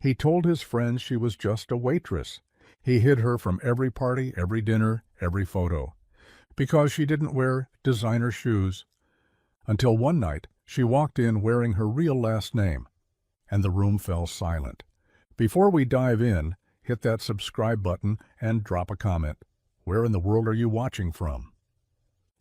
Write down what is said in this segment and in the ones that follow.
He told his friends she was just a waitress. He hid her from every party, every dinner, every photo, because she didn't wear designer shoes. Until one night, she walked in wearing her real last name, and the room fell silent. Before we dive in, hit that subscribe button and drop a comment. Where in the world are you watching from?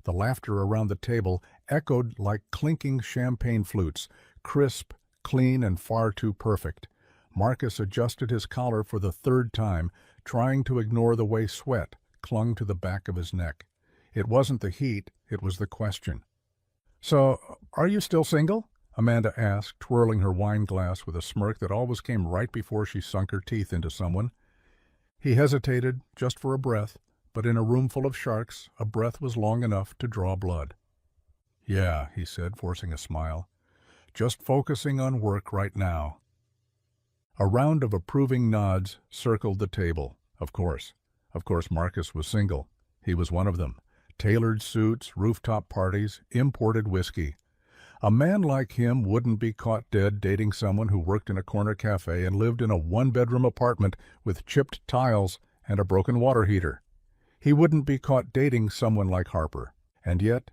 The laughter around the table echoed like clinking champagne flutes, crisp, clean, and far too perfect. Marcus adjusted his collar for the third time, trying to ignore the way sweat clung to the back of his neck. It wasn't the heat, it was the question. "So, are you still single?" Amanda asked, twirling her wine glass with a smirk that always came right before she sunk her teeth into someone. He hesitated, just for a breath, but in a room full of sharks, a breath was long enough to draw blood. "Yeah," he said, forcing a smile. "Just focusing on work right now." A round of approving nods circled the table. Of course. Of course Marcus was single. He was one of them. Tailored suits, rooftop parties, imported whiskey. A man like him wouldn't be caught dead dating someone who worked in a corner cafe and lived in a one-bedroom apartment with chipped tiles and a broken water heater. He wouldn't be caught dating someone like Harper. And yet,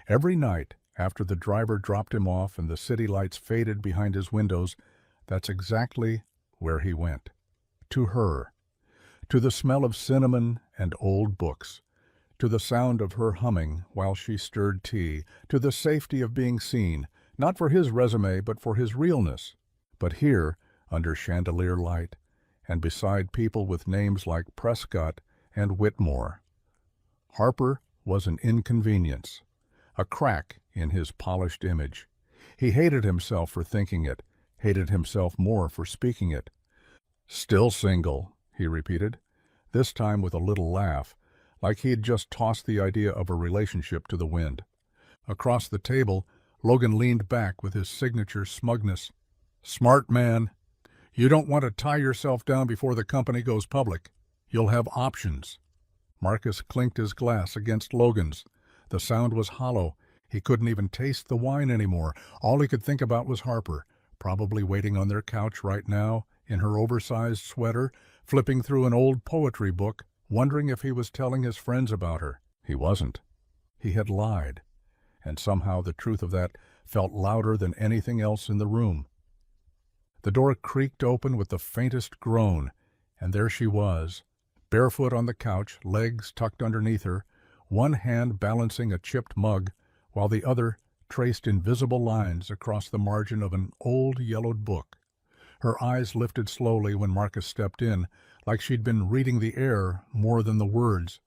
every night, after the driver dropped him off and the city lights faded behind his windows, that's exactly where he went. To her. To the smell of cinnamon and old books. To the sound of her humming while she stirred tea. To the safety of being seen, not for his resume but for his realness. But here, under chandelier light, and beside people with names like Prescott and Whitmore. Harper was an inconvenience, a crack in his polished image. He hated himself for thinking it, hated himself more for speaking it. "Still single," he repeated, this time with a little laugh, like he had just tossed the idea of a relationship to the wind. Across the table, Logan leaned back with his signature smugness. "Smart man. You don't want to tie yourself down before the company goes public. You'll have options." Marcus clinked his glass against Logan's. The sound was hollow. He couldn't even taste the wine anymore. All he could think about was Harper, probably waiting on their couch right now, in her oversized sweater, flipping through an old poetry book, wondering if he was telling his friends about her. He wasn't. He had lied. And somehow the truth of that felt louder than anything else in the room. The door creaked open with the faintest groan, and there she was, barefoot on the couch, legs tucked underneath her, one hand balancing a chipped mug, while the other traced invisible lines across the margin of an old yellowed book. Her eyes lifted slowly when Marcus stepped in, like she'd been reading the air more than the words.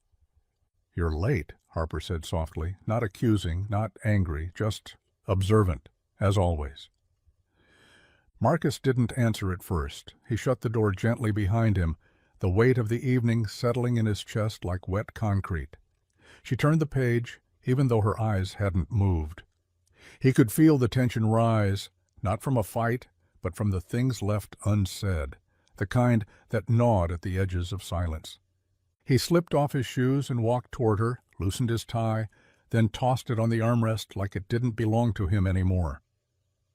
"You're late," Harper said softly, not accusing, not angry, just observant, as always. Marcus didn't answer at first. He shut the door gently behind him, the weight of the evening settling in his chest like wet concrete. She turned the page, even though her eyes hadn't moved. He could feel the tension rise, not from a fight, but from the things left unsaid, the kind that gnawed at the edges of silence. He slipped off his shoes and walked toward her, loosened his tie, then tossed it on the armrest like it didn't belong to him anymore.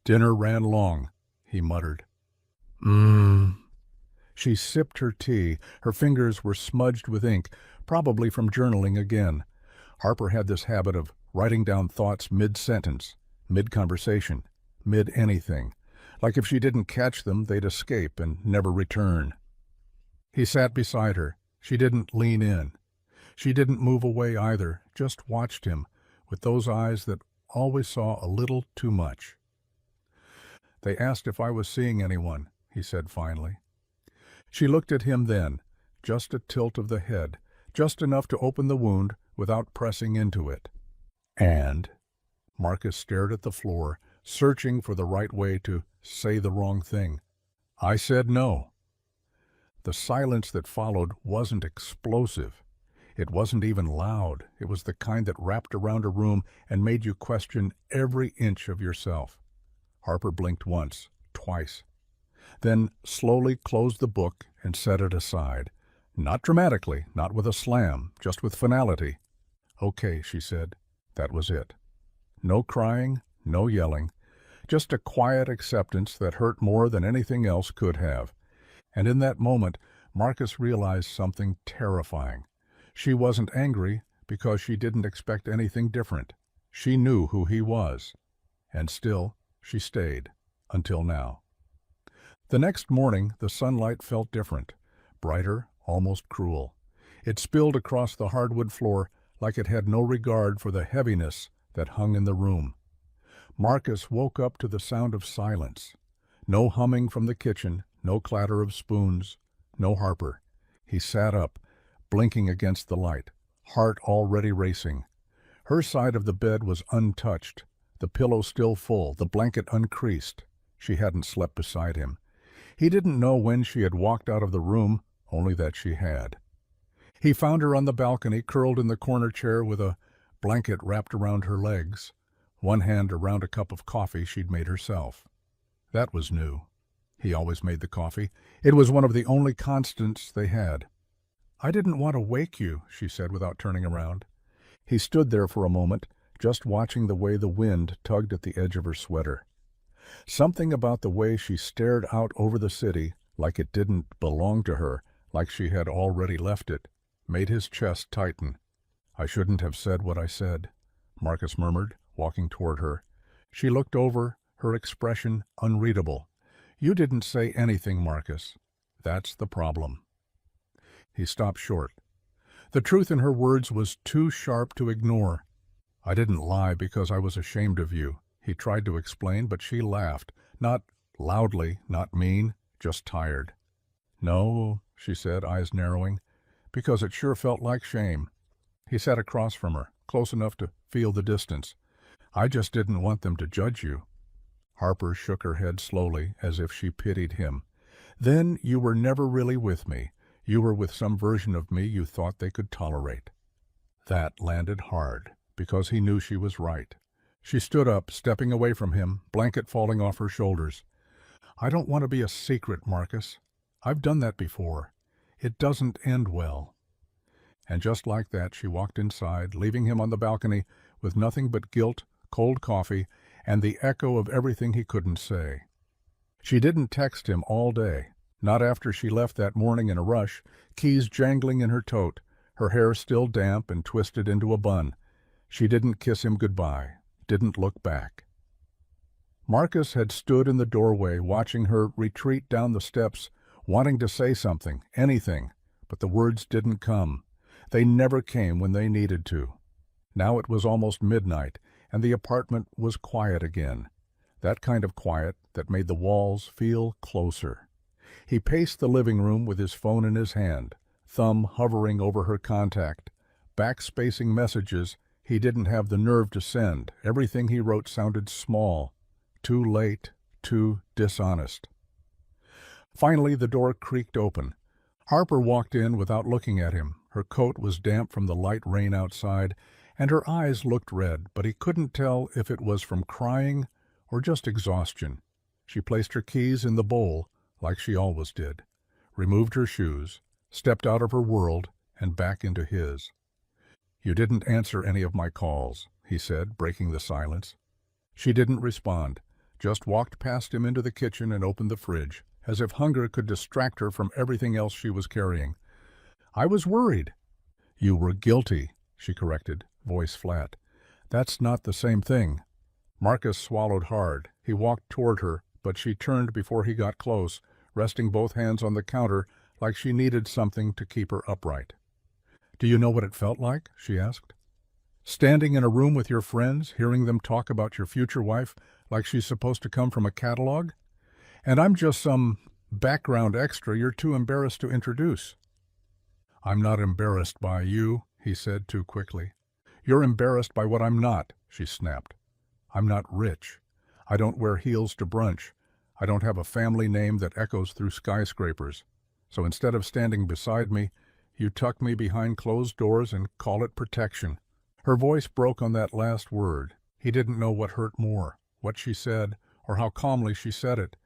"Dinner ran long," he muttered. She sipped her tea. Her fingers were smudged with ink, probably from journaling again. Harper had this habit of writing down thoughts mid-sentence, mid-conversation, mid-anything. Like if she didn't catch them, they'd escape and never return. He sat beside her. She didn't lean in. She didn't move away either, just watched him, with those eyes that always saw a little too much. "They asked if I was seeing anyone," he said finally. She looked at him then, just a tilt of the head, just enough to open the wound without pressing into it. "And?" Marcus stared at the floor, searching for the right way to say the wrong thing. "I said no." The silence that followed wasn't explosive. It wasn't even loud. It was the kind that wrapped around a room and made you question every inch of yourself. Harper blinked once, twice, then slowly closed the book and set it aside. Not dramatically, not with a slam, just with finality. "Okay," she said. That was it. No crying, no yelling. just a quiet acceptance that hurt more than anything else could have. And in that moment, Marcus realized something terrifying. She wasn't angry because she didn't expect anything different. She knew who he was. And still, she stayed, until now. The next morning, the sunlight felt different, brighter, almost cruel. It spilled across the hardwood floor like it had no regard for the heaviness that hung in the room. Marcus woke up to the sound of silence. No humming from the kitchen, no clatter of spoons, no Harper. He sat up, blinking against the light, heart already racing. Her side of the bed was untouched, the pillow still full, the blanket uncreased. She hadn't slept beside him. He didn't know when she had walked out of the room, only that she had. He found her on the balcony, curled in the corner chair with a blanket wrapped around her legs, one hand around a cup of coffee she'd made herself. That was new. He always made the coffee. It was one of the only constants they had. "I didn't want to wake you," she said without turning around. He stood there for a moment, just watching the way the wind tugged at the edge of her sweater. Something about the way she stared out over the city, like it didn't belong to her, like she had already left it, made his chest tighten. "I shouldn't have said what I said," Marcus murmured, walking toward her. She looked over, her expression unreadable. "You didn't say anything, Marcus. That's the problem." He stopped short. The truth in her words was too sharp to ignore. "I didn't lie because I was ashamed of you," he tried to explain, but she laughed. Not loudly, not mean, just tired. "No," she said, eyes narrowing, "because it sure felt like shame." He sat across from her, close enough to feel the distance. "I just didn't want them to judge you." Harper shook her head slowly, as if she pitied him. "Then you were never really with me. You were with some version of me you thought they could tolerate." That landed hard, because he knew she was right. She stood up, stepping away from him, blanket falling off her shoulders. "I don't want to be a secret, Marcus. I've done that before. It doesn't end well." And just like that, she walked inside, leaving him on the balcony with nothing but guilt, cold coffee, and the echo of everything he couldn't say. She didn't text him all day, not after she left that morning in a rush, keys jangling in her tote, her hair still damp and twisted into a bun. She didn't kiss him goodbye, didn't look back. Marcus had stood in the doorway, watching her retreat down the steps, wanting to say something, anything, but the words didn't come. They never came when they needed to. Now it was almost midnight, and the apartment was quiet again. That kind of quiet that made the walls feel closer. He paced the living room with his phone in his hand, thumb hovering over her contact, backspacing messages he didn't have the nerve to send. Everything he wrote sounded small, too late, too dishonest. Finally, the door creaked open. Harper walked in without looking at him. Her coat was damp from the light rain outside, and her eyes looked red, but he couldn't tell if it was from crying or just exhaustion. She placed her keys in the bowl, like she always did, removed her shoes, stepped out of her world and back into his. "You didn't answer any of my calls," he said, breaking the silence. She didn't respond, just walked past him into the kitchen and opened the fridge, as if hunger could distract her from everything else she was carrying. "I was worried." "You were guilty," she corrected, voice flat. "That's not the same thing." Marcus swallowed hard. He walked toward her, but she turned before he got close, resting both hands on the counter like she needed something to keep her upright. "Do you know what it felt like?" she asked. "Standing in a room with your friends, hearing them talk about your future wife like she's supposed to come from a catalog? And I'm just some background extra you're too embarrassed to introduce." "I'm not embarrassed by you," he said too quickly. "You're embarrassed by what I'm not," she snapped. "I'm not rich. I don't wear heels to brunch. I don't have a family name that echoes through skyscrapers. So instead of standing beside me, you tuck me behind closed doors and call it protection." Her voice broke on that last word. He didn't know what hurt more, what she said, or how calmly she said it.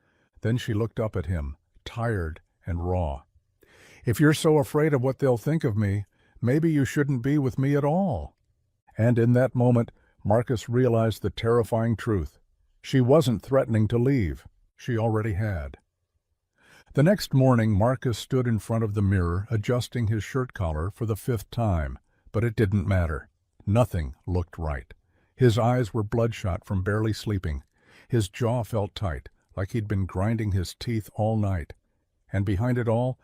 Then she looked up at him, tired and raw. "If you're so afraid of what they'll think of me, maybe you shouldn't be with me at all." And in that moment, Marcus realized the terrifying truth. She wasn't threatening to leave. She already had. The next morning, Marcus stood in front of the mirror, adjusting his shirt collar for the 5th time, but it didn't matter. Nothing looked right. His eyes were bloodshot from barely sleeping. His jaw felt tight, like he'd been grinding his teeth all night. And behind it all,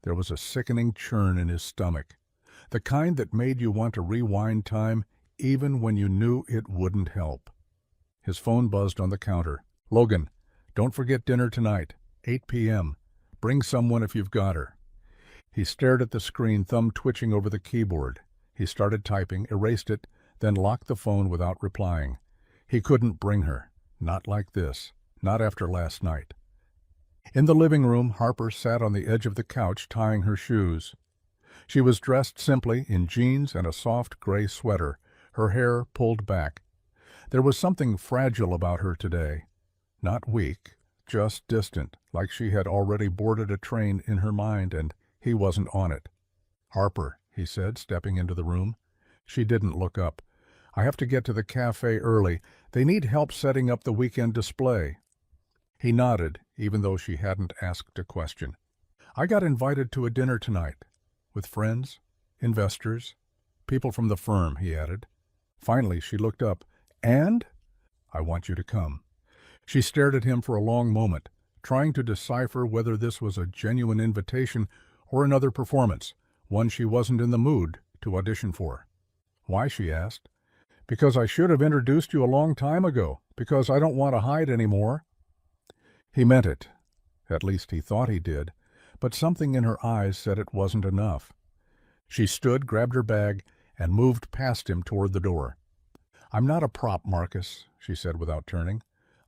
there was a sickening churn in his stomach, the kind that made you want to rewind time even when you knew it wouldn't help. His phone buzzed on the counter. "Logan, don't forget dinner tonight, 8 p.m. Bring someone if you've got her." He stared at the screen, thumb twitching over the keyboard. He started typing, erased it, then locked the phone without replying. He couldn't bring her. Not like this. Not after last night. In the living room, Harper sat on the edge of the couch tying her shoes. She was dressed simply in jeans and a soft gray sweater, her hair pulled back. There was something fragile about her today. Not weak, just distant, like she had already boarded a train in her mind and he wasn't on it. "Harper," he said, stepping into the room. She didn't look up. "I have to get to the cafe early. They need help setting up the weekend display." He nodded, even though she hadn't asked a question. "I got invited to a dinner tonight. With friends, investors, people from the firm," he added. Finally, she looked up. "And?" "I want you to come." She stared at him for a long moment, trying to decipher whether this was a genuine invitation or another performance, one she wasn't in the mood to audition for. "Why?" she asked. "Because I should have introduced you a long time ago. Because I don't want to hide anymore." He meant it. At least he thought he did. But something in her eyes said it wasn't enough. She stood, grabbed her bag, and moved past him toward the door. "I'm not a prop, Marcus," she said without turning.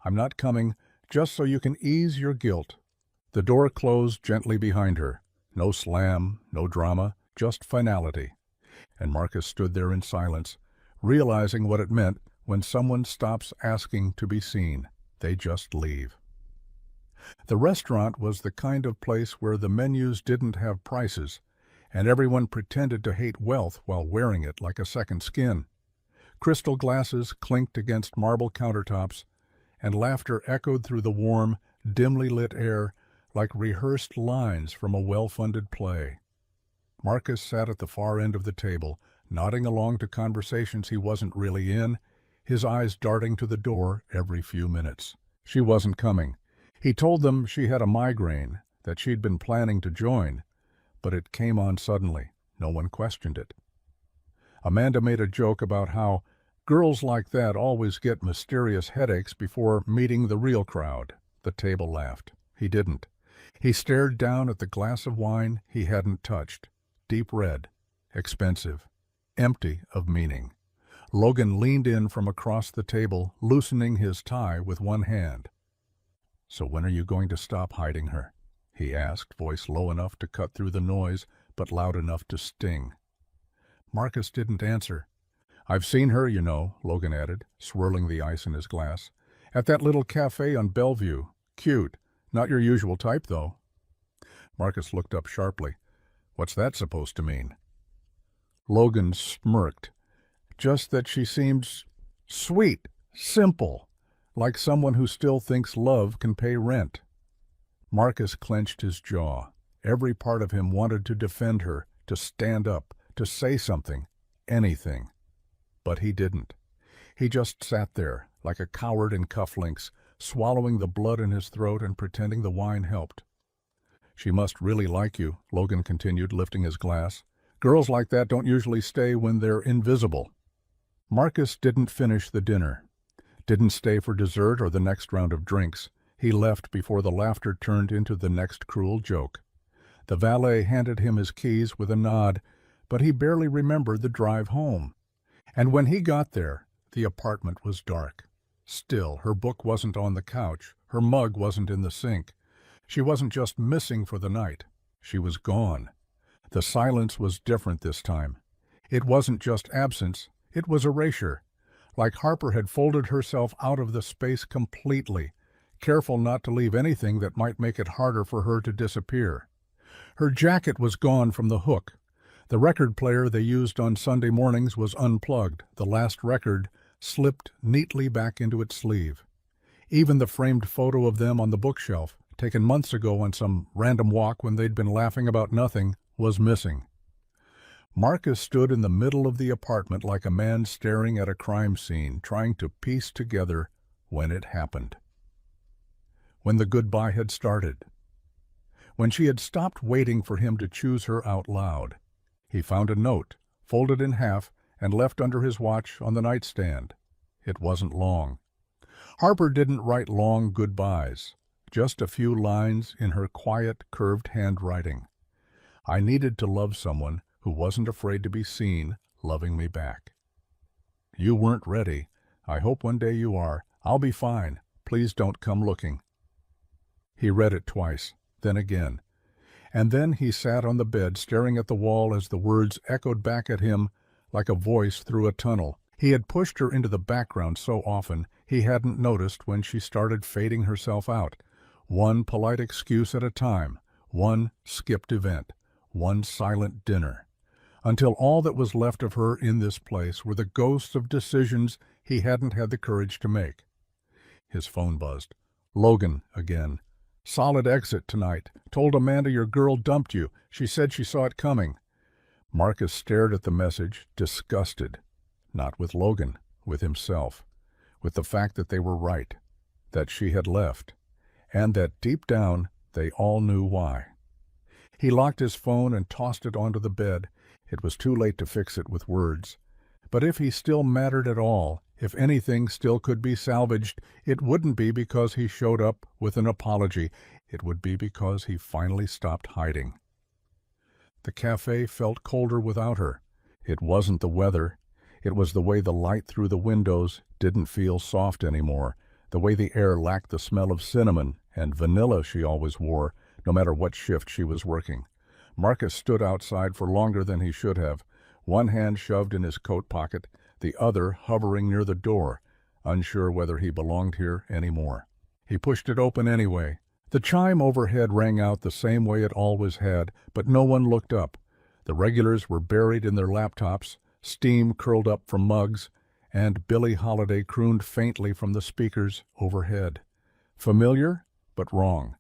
"I'm not coming, just so you can ease your guilt." The door closed gently behind her. No slam, no drama, just finality. And Marcus stood there in silence, realizing what it meant when someone stops asking to be seen. They just leave. The restaurant was the kind of place where the menus didn't have prices, and everyone pretended to hate wealth while wearing it like a second skin. Crystal glasses clinked against marble countertops, and laughter echoed through the warm, dimly lit air like rehearsed lines from a well-funded play. Marcus sat at the far end of the table, nodding along to conversations he wasn't really in, his eyes darting to the door every few minutes. She wasn't coming. He told them she had a migraine, that she'd been planning to join, but it came on suddenly. No one questioned it. Amanda made a joke about how girls like that always get mysterious headaches before meeting the real crowd. The table laughed. He didn't. He stared down at the glass of wine he hadn't touched. Deep red, expensive, empty of meaning. Logan leaned in from across the table, loosening his tie with one hand. "So when are you going to stop hiding her?" he asked, voice low enough to cut through the noise, but loud enough to sting. Marcus didn't answer. "I've seen her, you know," Logan added, swirling the ice in his glass. "At that little cafe on Bellevue. Cute. Not your usual type, though." Marcus looked up sharply. "What's that supposed to mean?" Logan smirked. "Just that she seems sweet, simple, like someone who still thinks love can pay rent." Marcus clenched his jaw. Every part of him wanted to defend her, to stand up, to say something, anything. But he didn't. He just sat there, like a coward in cufflinks, swallowing the blood in his throat and pretending the wine helped. "She must really like you," Logan continued, lifting his glass. "Girls like that don't usually stay when they're invisible." Marcus didn't finish the dinner. Didn't stay for dessert or the next round of drinks. He left before the laughter turned into the next cruel joke. The valet handed him his keys with a nod, but he barely remembered the drive home. And when he got there, the apartment was dark. Still, her book wasn't on the couch. Her mug wasn't in the sink. She wasn't just missing for the night. She was gone. The silence was different this time. It wasn't just absence. It was erasure. Like Harper had folded herself out of the space completely, careful not to leave anything that might make it harder for her to disappear. Her jacket was gone from the hook. The record player they used on Sunday mornings was unplugged. The last record slipped neatly back into its sleeve. Even the framed photo of them on the bookshelf, taken months ago on some random walk when they'd been laughing about nothing, was missing. Marcus stood in the middle of the apartment like a man staring at a crime scene, trying to piece together when it happened. When the goodbye had started. When she had stopped waiting for him to choose her out loud. He found a note, folded in half, and left under his watch on the nightstand. It wasn't long. Harper didn't write long goodbyes, just a few lines in her quiet, curved handwriting. I needed to love someone who wasn't afraid to be seen loving me back. You weren't ready. I hope one day you are. I'll be fine. Please don't come looking. He read it twice, then again. And then he sat on the bed staring at the wall as the words echoed back at him like a voice through a tunnel. He had pushed her into the background so often he hadn't noticed when she started fading herself out. One polite excuse at a time, one skipped event, one silent dinner, until all that was left of her in this place were the ghosts of decisions he hadn't had the courage to make. His phone buzzed. Logan again. Solid exit tonight. Told Amanda your girl dumped you. She said she saw it coming. Marcus stared at the message, disgusted. Not with Logan, with himself. With the fact that they were right. That she had left. And that deep down they all knew why. He locked his phone and tossed it onto the bed. It was too late to fix it with words. But if he still mattered at all, if anything still could be salvaged, it wouldn't be because he showed up with an apology. It would be because he finally stopped hiding. The cafe felt colder without her. It wasn't the weather. It was the way the light through the windows didn't feel soft anymore, the way the air lacked the smell of cinnamon and vanilla she always wore, no matter what shift she was working. Marcus stood outside for longer than he should have, one hand shoved in his coat pocket, the other hovering near the door, unsure whether he belonged here anymore. He pushed it open anyway. The chime overhead rang out the same way it always had, but no one looked up. The regulars were buried in their laptops, steam curled up from mugs, and Billie Holiday crooned faintly from the speakers overhead. Familiar, but wrong,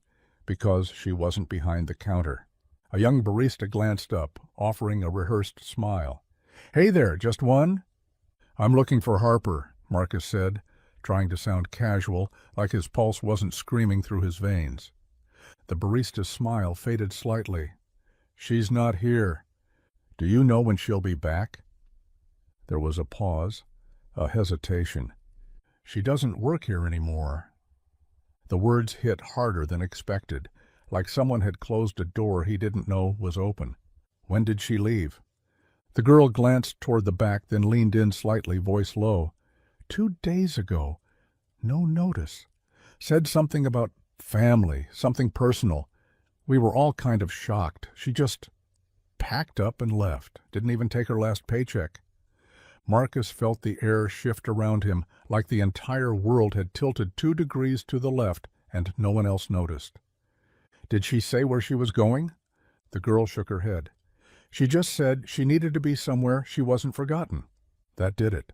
because she wasn't behind the counter. A young barista glanced up, offering a rehearsed smile. "Hey there, just one?" "I'm looking for Harper," Marcus said, trying to sound casual, like his pulse wasn't screaming through his veins. The barista's smile faded slightly. "She's not here. Do you know when she'll be back?" There was a pause, a hesitation. "She doesn't work here anymore." The words hit harder than expected, like someone had closed a door he didn't know was open. "When did she leave?" The girl glanced toward the back, then leaned in slightly, voice low. 2 days ago. No notice. Said something about family, something personal. We were all kind of shocked. She just packed up and left. Didn't even take her last paycheck." Marcus felt the air shift around him, like the entire world had tilted 2 degrees to the left, and no one else noticed. "Did she say where she was going?" The girl shook her head. "She just said she needed to be somewhere she wasn't forgotten." That did it.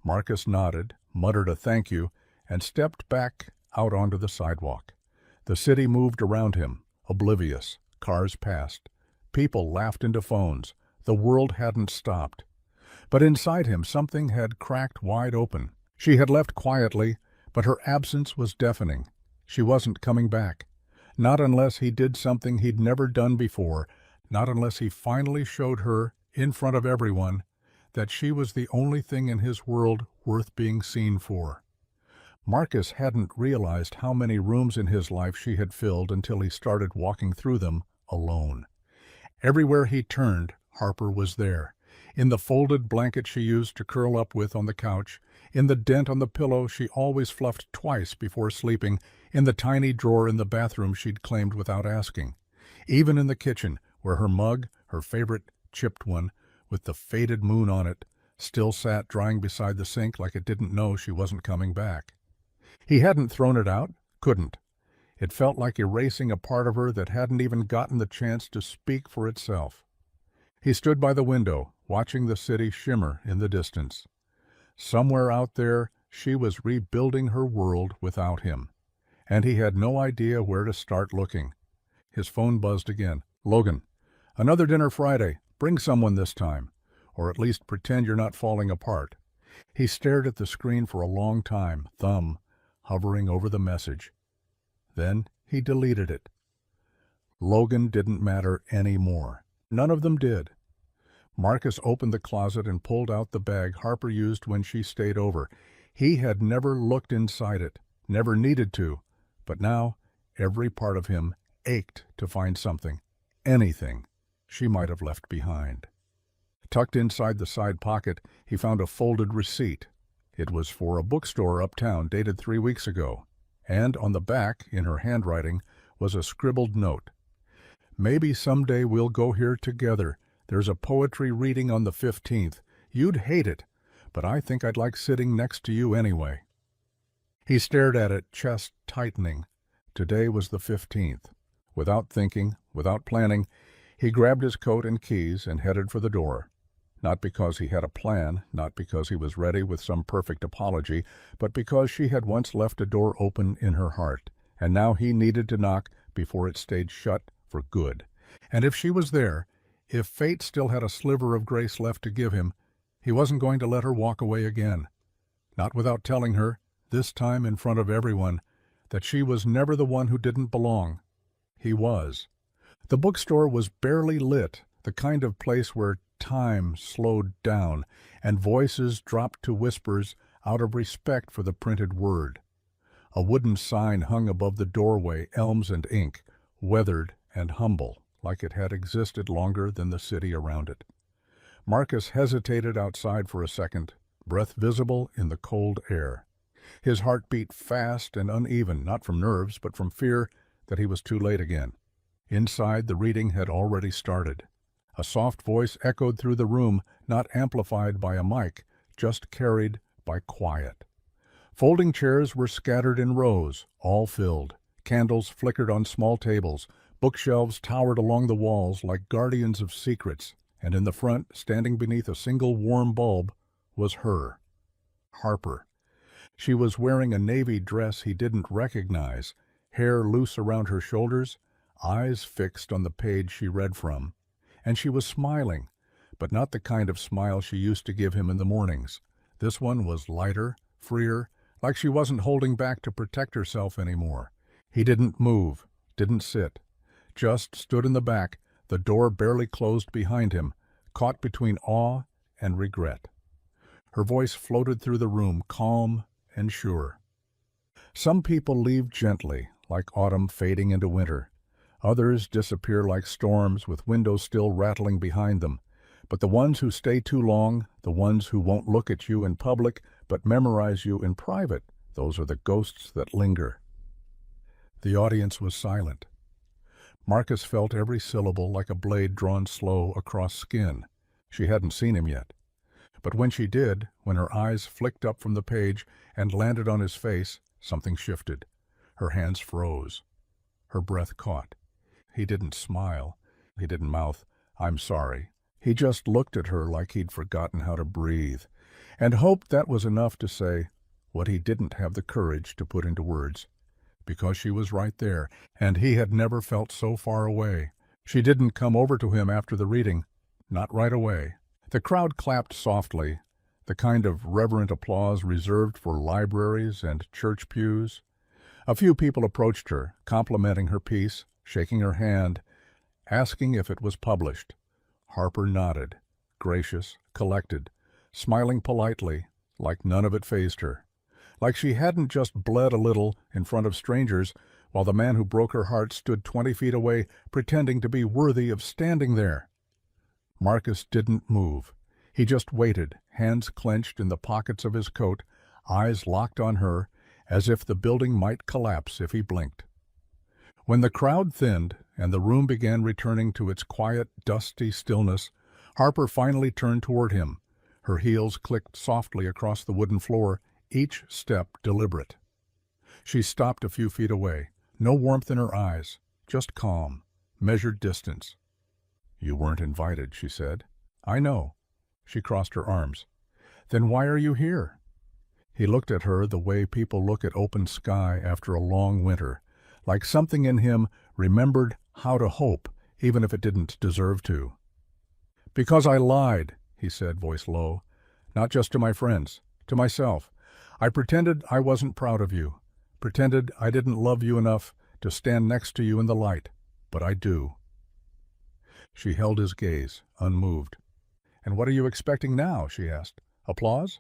Marcus nodded, muttered a thank you, and stepped back out onto the sidewalk. The city moved around him, oblivious. Cars passed. People laughed into phones. The world hadn't stopped. But inside him something had cracked wide open. She had left quietly, but her absence was deafening. She wasn't coming back. Not unless he did something he'd never done before, not unless he finally showed her, in front of everyone, that she was the only thing in his world worth being seen for. Marcus hadn't realized how many rooms in his life she had filled until he started walking through them alone. Everywhere he turned, Harper was there. In the folded blanket she used to curl up with on the couch, in the dent on the pillow she always fluffed twice before sleeping, in the tiny drawer in the bathroom she'd claimed without asking. Even in the kitchen, where her mug, her favorite chipped one, with the faded moon on it, still sat drying beside the sink like it didn't know she wasn't coming back. He hadn't thrown it out, couldn't. It felt like erasing a part of her that hadn't even gotten the chance to speak for itself. He stood by the window, watching the city shimmer in the distance. Somewhere out there, She was rebuilding her world without him, and he had no idea where to start looking. His phone buzzed again. "Logan, another dinner Friday. Bring someone this time. Or at least pretend you're not falling apart." He stared at the screen for a long time, thumb hovering over the message. Then he deleted it. Logan didn't matter anymore. None of them did. Marcus opened the closet and pulled out the bag Harper used when she stayed over. He had never looked inside it, never needed to, but now every part of him ached to find something, anything, she might have left behind. Tucked inside the side pocket, he found a folded receipt. It was for a bookstore uptown, dated 3 weeks ago, and on the back, in her handwriting, was a scribbled note. "Maybe someday we'll go here together. There's a poetry reading on the 15th. You'd hate it, but I think I'd like sitting next to you anyway." He stared at it, chest tightening. Today was the 15th. Without thinking, without planning, he grabbed his coat and keys and headed for the door. Not because he had a plan, not because he was ready with some perfect apology, but because she had once left a door open in her heart, and now he needed to knock before it stayed shut for good. And if she was there, if fate still had a sliver of grace left to give him, he wasn't going to let her walk away again. Not without telling her, this time in front of everyone, that she was never the one who didn't belong. He was. The bookstore was barely lit, the kind of place where time slowed down and voices dropped to whispers out of respect for the printed word. A wooden sign hung above the doorway, elms and ink, weathered and humble, like it had existed longer than the city around it. Marcus hesitated outside for a second, breath visible in the cold air. His heart beat fast and uneven, not from nerves, but from fear that he was too late again. Inside, the reading had already started. A soft voice echoed through the room, not amplified by a mic, just carried by quiet. Folding chairs were scattered in rows, all filled. Candles flickered on small tables. Bookshelves towered along the walls like guardians of secrets, and in the front, standing beneath a single warm bulb, was her. Harper. She was wearing a navy dress he didn't recognize, hair loose around her shoulders, eyes fixed on the page she read from. And she was smiling, but not the kind of smile she used to give him in the mornings. This one was lighter, freer, like she wasn't holding back to protect herself anymore. He didn't move, didn't sit, just stood in the back, the door barely closed behind him, caught between awe and regret. Her voice floated through the room, calm and sure. "Some people leave gently, like autumn fading into winter. Others disappear like storms with windows still rattling behind them. But the ones who stay too long, the ones who won't look at you in public but memorize you in private, those are the ghosts that linger." The audience was silent. Marcus felt every syllable like a blade drawn slow across skin. She hadn't seen him yet. But when she did, when her eyes flicked up from the page and landed on his face, something shifted. Her hands froze. Her breath caught. He didn't smile. He didn't mouth, "I'm sorry." He just looked at her like he'd forgotten how to breathe, and hoped that was enough to say what he didn't have the courage to put into words. Because she was right there, and he had never felt so far away. She didn't come over to him after the reading, not right away. The crowd clapped softly, the kind of reverent applause reserved for libraries and church pews. A few people approached her, complimenting her piece, shaking her hand, asking if it was published. Harper nodded, gracious, collected, smiling politely, like none of it fazed her. Like she hadn't just bled a little in front of strangers, while the man who broke her heart stood 20 feet away, pretending to be worthy of standing there. Marcus didn't move. He just waited, hands clenched in the pockets of his coat, eyes locked on her, as if the building might collapse if he blinked. When the crowd thinned and the room began returning to its quiet, dusty stillness, Harper finally turned toward him. Her heels clicked softly across the wooden floor, each step deliberate. She stopped a few feet away, no warmth in her eyes, just calm, measured distance. "You weren't invited," she said. "I know." She crossed her arms. "Then why are you here?" He looked at her the way people look at open sky after a long winter, like something in him remembered how to hope, even if it didn't deserve to. "Because I lied," he said, voice low, "not just to my friends, to myself. I pretended I wasn't proud of you, pretended I didn't love you enough to stand next to you in the light, but I do." She held his gaze, unmoved. "And what are you expecting now?" she asked. "Applause?"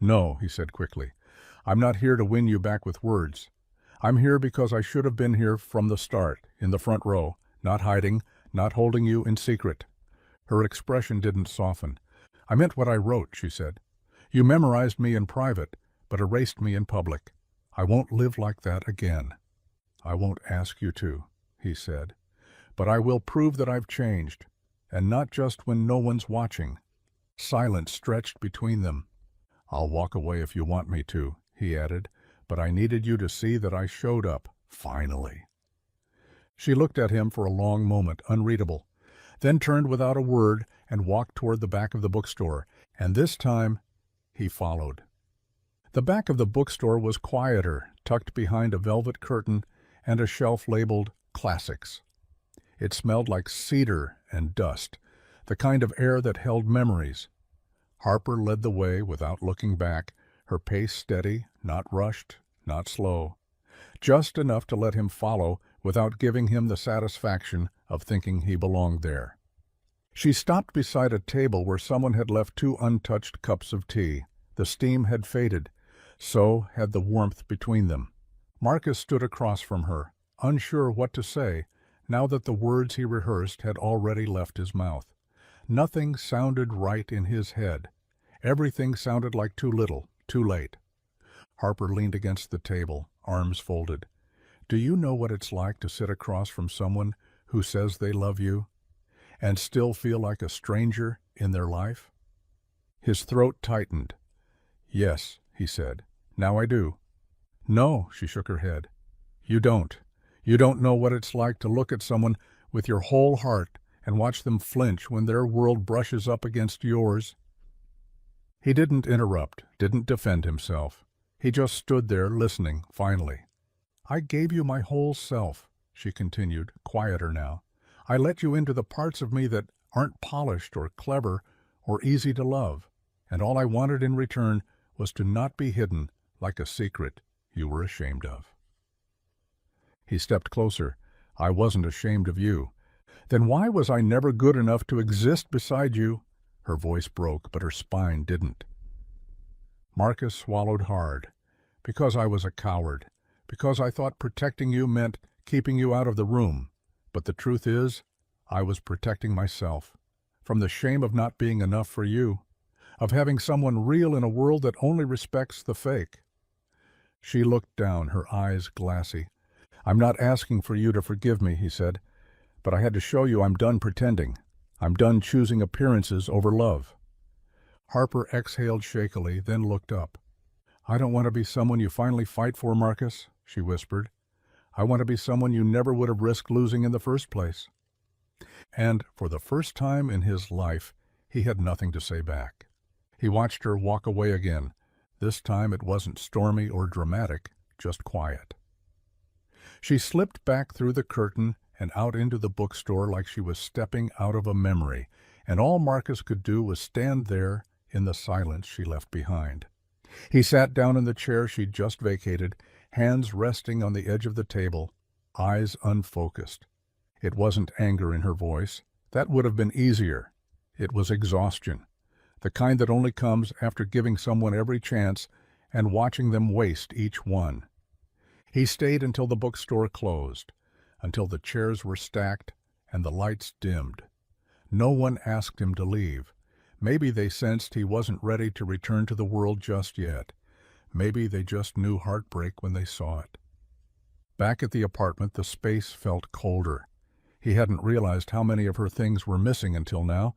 "No," he said quickly. "I'm not here to win you back with words. I'm here because I should have been here from the start, in the front row, not hiding, not holding you in secret." Her expression didn't soften. "I meant what I wrote," she said. "You memorized me in private, but erased me in public. I won't live like that again." "I won't ask you to," he said. "But I will prove that I've changed, and not just when no one's watching." Silence stretched between them. "I'll walk away if you want me to," he added, "but I needed you to see that I showed up, finally." She looked at him for a long moment, unreadable, then turned without a word and walked toward the back of the bookstore, and this time he followed. The back of the bookstore was quieter, tucked behind a velvet curtain and a shelf labeled Classics. It smelled like cedar and dust, the kind of air that held memories. Harper led the way without looking back, her pace steady, not rushed, not slow, just enough to let him follow without giving him the satisfaction of thinking he belonged there. She stopped beside a table where someone had left 2 untouched cups of tea. The steam had faded, so had the warmth between them. Marcus stood across from her, unsure what to say, now that the words he rehearsed had already left his mouth. Nothing sounded right in his head. Everything sounded like too little, too late. Harper leaned against the table, arms folded. "Do you know what it's like to sit across from someone who says they love you, and still feel like a stranger in their life?" His throat tightened. "Yes," he said. "Now I do." "No," she shook her head. "You don't. You don't know what it's like to look at someone with your whole heart and watch them flinch when their world brushes up against yours." He didn't interrupt, didn't defend himself. He just stood there listening, finally. "I gave you my whole self," she continued, quieter now. "I let you into the parts of me that aren't polished or clever or easy to love, and all I wanted in return was to not be hidden like a secret you were ashamed of." He stepped closer. "I wasn't ashamed of you. Then why was I never good enough to exist beside you?" Her voice broke, but her spine didn't. Marcus swallowed hard. "Because I was a coward. Because I thought protecting you meant keeping you out of the room. But the truth is, I was protecting myself. From the shame of not being enough for you. Of having someone real in a world that only respects the fake." She looked down, her eyes glassy. "I'm not asking for you to forgive me," he said, "but I had to show you I'm done pretending. I'm done choosing appearances over love." Harper exhaled shakily, then looked up. "I don't want to be someone you finally fight for, Marcus," she whispered. "I want to be someone you never would have risked losing in the first place." And for the first time in his life, he had nothing to say back. He watched her walk away again. This time it wasn't stormy or dramatic, just quiet. She slipped back through the curtain and out into the bookstore like she was stepping out of a memory, and all Marcus could do was stand there in the silence she left behind. He sat down in the chair she'd just vacated, hands resting on the edge of the table, eyes unfocused. It wasn't anger in her voice. That would have been easier. It was exhaustion, the kind that only comes after giving someone every chance and watching them waste each one. He stayed until the bookstore closed, until the chairs were stacked and the lights dimmed. No one asked him to leave. Maybe they sensed he wasn't ready to return to the world just yet. Maybe they just knew heartbreak when they saw it. Back at the apartment, the space felt colder. He hadn't realized how many of her things were missing until now.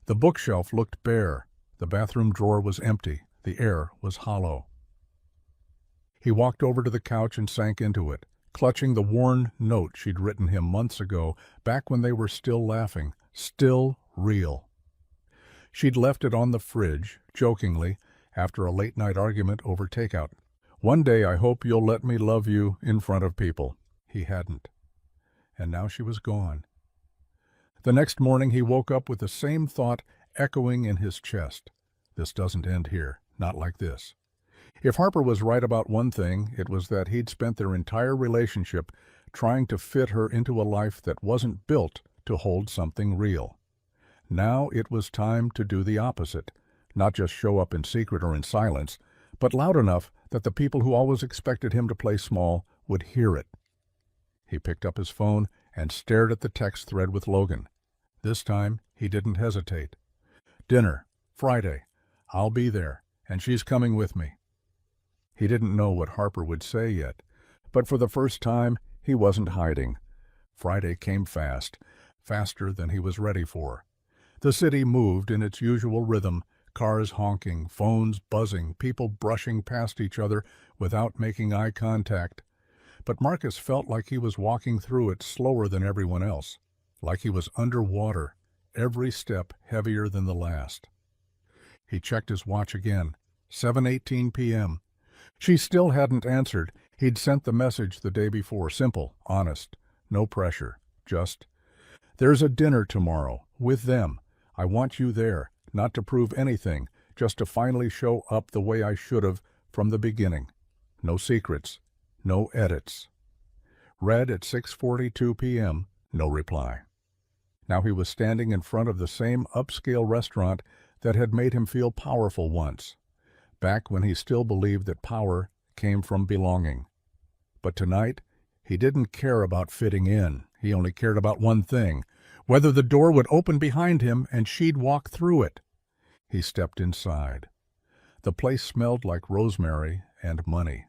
The bookshelf looked bare. The bathroom drawer was empty. The air was hollow. He walked over to the couch and sank into it, clutching the worn note she'd written him months ago, back when they were still laughing, still real. She'd left it on the fridge, jokingly, after a late-night argument over takeout. "One day I hope you'll let me love you in front of people." He hadn't. And now she was gone. The next morning he woke up with the same thought echoing in his chest. This doesn't end here. Not like this. If Harper was right about one thing, it was that he'd spent their entire relationship trying to fit her into a life that wasn't built to hold something real. Now it was time to do the opposite, not just show up in secret or in silence, but loud enough that the people who always expected him to play small would hear it. He picked up his phone and stared at the text thread with Logan. This time he didn't hesitate. "Dinner, Friday. I'll be there, and she's coming with me." He didn't know what Harper would say yet, but for the first time he wasn't hiding. Friday came fast, faster than he was ready for. The city moved in its usual rhythm, cars honking, phones buzzing, people brushing past each other without making eye contact. But Marcus felt like he was walking through it slower than everyone else, like he was underwater, every step heavier than the last. He checked his watch again. 7:18 p.m. She still hadn't answered. He'd sent the message the day before, simple, honest, no pressure, just, "There's a dinner tomorrow, with them. I want you there, not to prove anything, just to finally show up the way I should have from the beginning. No secrets, no edits." Read at 6:42 p.m., no reply. Now he was standing in front of the same upscale restaurant that had made him feel powerful once, back when he still believed that power came from belonging. But tonight, he didn't care about fitting in. He only cared about one thing, whether the door would open behind him and she'd walk through it. He stepped inside. The place smelled like rosemary and money.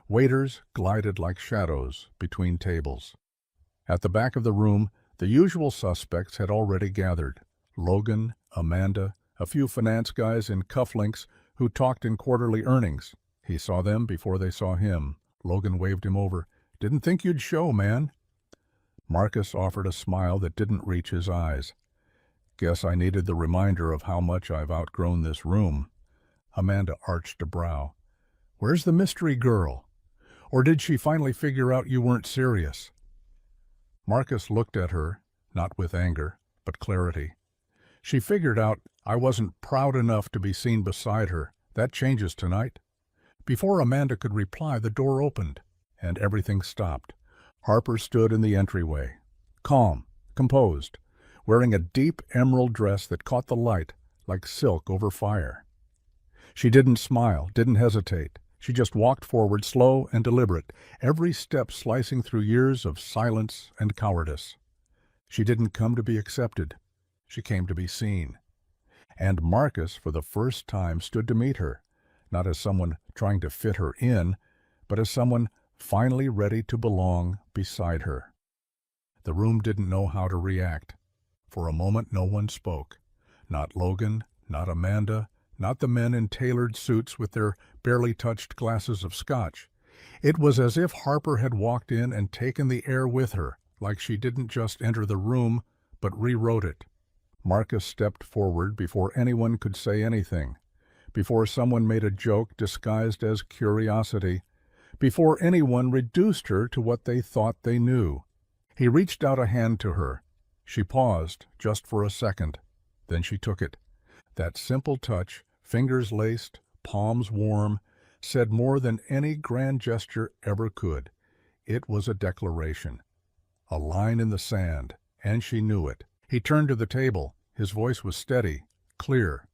Waiters glided like shadows between tables. At the back of the room, the usual suspects had already gathered. Logan, Amanda, a few finance guys in cufflinks who talked in quarterly earnings. He saw them before they saw him. Logan waved him over. "Didn't think you'd show, man." Marcus offered a smile that didn't reach his eyes. "Guess I needed the reminder of how much I've outgrown this room." Amanda arched a brow. "Where's the mystery girl? Or did she finally figure out you weren't serious?" Marcus looked at her, not with anger, but clarity. "She figured out I wasn't proud enough to be seen beside her. That changes tonight." Before Amanda could reply, the door opened, and everything stopped. Harper stood in the entryway, calm, composed, wearing a deep emerald dress that caught the light like silk over fire. She didn't smile, didn't hesitate. She just walked forward, slow and deliberate, every step slicing through years of silence and cowardice. She didn't come to be accepted. She came to be seen. And Marcus, for the first time, stood to meet her, not as someone trying to fit her in, but as someone finally ready to belong beside her. The room didn't know how to react. For a moment no one spoke. Not Logan, not Amanda, not the men in tailored suits with their barely touched glasses of scotch. It was as if Harper had walked in and taken the air with her, like she didn't just enter the room, but rewrote it. Marcus stepped forward before anyone could say anything, before someone made a joke disguised as curiosity, before anyone reduced her to what they thought they knew. He reached out a hand to her. She paused, just for a second. Then she took it. That simple touch, fingers laced, palms warm, said more than any grand gesture ever could. It was a declaration. A line in the sand, and she knew it. He turned to the table. His voice was steady, clear.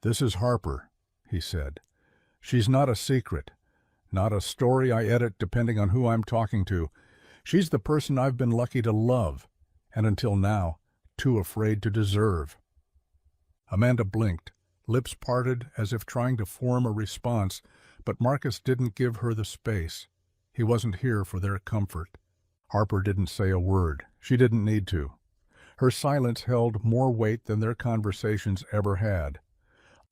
"This is Harper," he said. "She's not a secret, not a story I edit depending on who I'm talking to. She's the person I've been lucky to love, and until now, too afraid to deserve." Amanda blinked, lips parted as if trying to form a response, but Marcus didn't give her the space. He wasn't here for their comfort. Harper didn't say a word. She didn't need to. Her silence held more weight than their conversations ever had.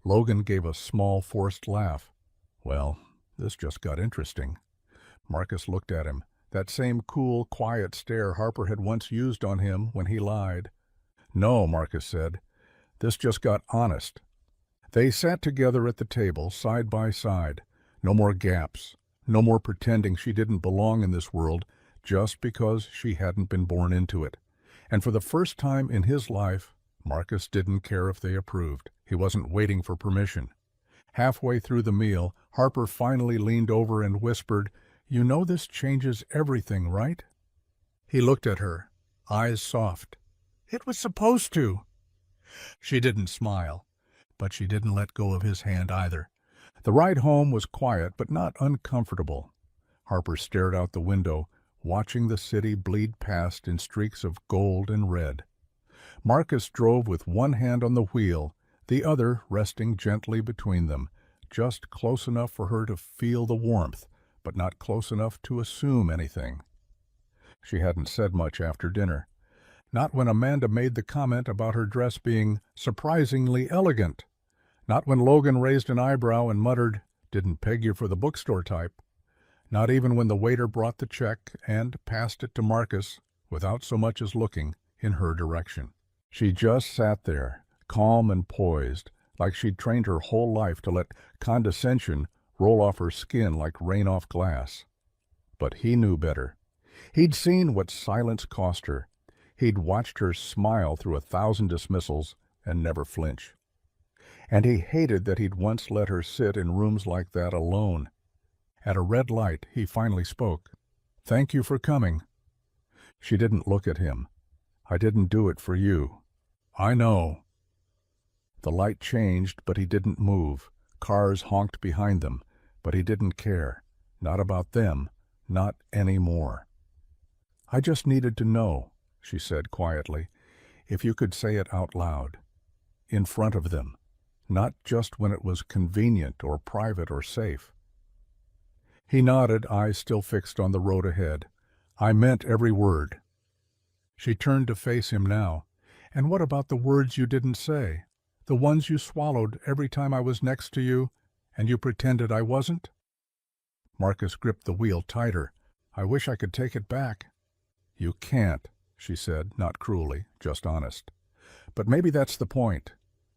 Logan gave a small, forced laugh. "Well, this just got interesting." Marcus looked at him, that same cool, quiet stare Harper had once used on him when he lied. "No," Marcus said. "This just got honest." They sat together at the table, side by side. No more gaps. No more pretending she didn't belong in this world just because she hadn't been born into it. And for the first time in his life, Marcus didn't care if they approved. He wasn't waiting for permission. Halfway through the meal, Harper finally leaned over and whispered, "You know this changes everything, right?" He looked at her, eyes soft. "It was supposed to." She didn't smile, but she didn't let go of his hand either. The ride home was quiet but not uncomfortable. Harper stared out the window, watching the city bleed past in streaks of gold and red. Marcus drove with one hand on the wheel, the other resting gently between them, just close enough for her to feel the warmth, but not close enough to assume anything. She hadn't said much after dinner. Not when Amanda made the comment about her dress being surprisingly elegant. Not when Logan raised an eyebrow and muttered, "Didn't peg you for the bookstore type." Not even when the waiter brought the check and passed it to Marcus, without so much as looking in her direction. She just sat there, calm and poised, like she'd trained her whole life to let condescension roll off her skin like rain off glass. But he knew better. He'd seen what silence cost her. He'd watched her smile through 1,000 dismissals and never flinch. And he hated that he'd once let her sit in rooms like that alone. At a red light, he finally spoke. "Thank you for coming." She didn't look at him. "I didn't do it for you." "I know." The light changed, but he didn't move. Cars honked behind them, but he didn't care. Not about them, not anymore. "I just needed to know," she said quietly, "if you could say it out loud. In front of them. Not just when it was convenient or private or safe." He nodded, eyes still fixed on the road ahead. "I meant every word." She turned to face him now. "And what about the words you didn't say? The ones you swallowed every time I was next to you, and you pretended I wasn't?" Marcus gripped the wheel tighter. "I wish I could take it back." "You can't," she said, not cruelly, just honest. "But maybe that's the point.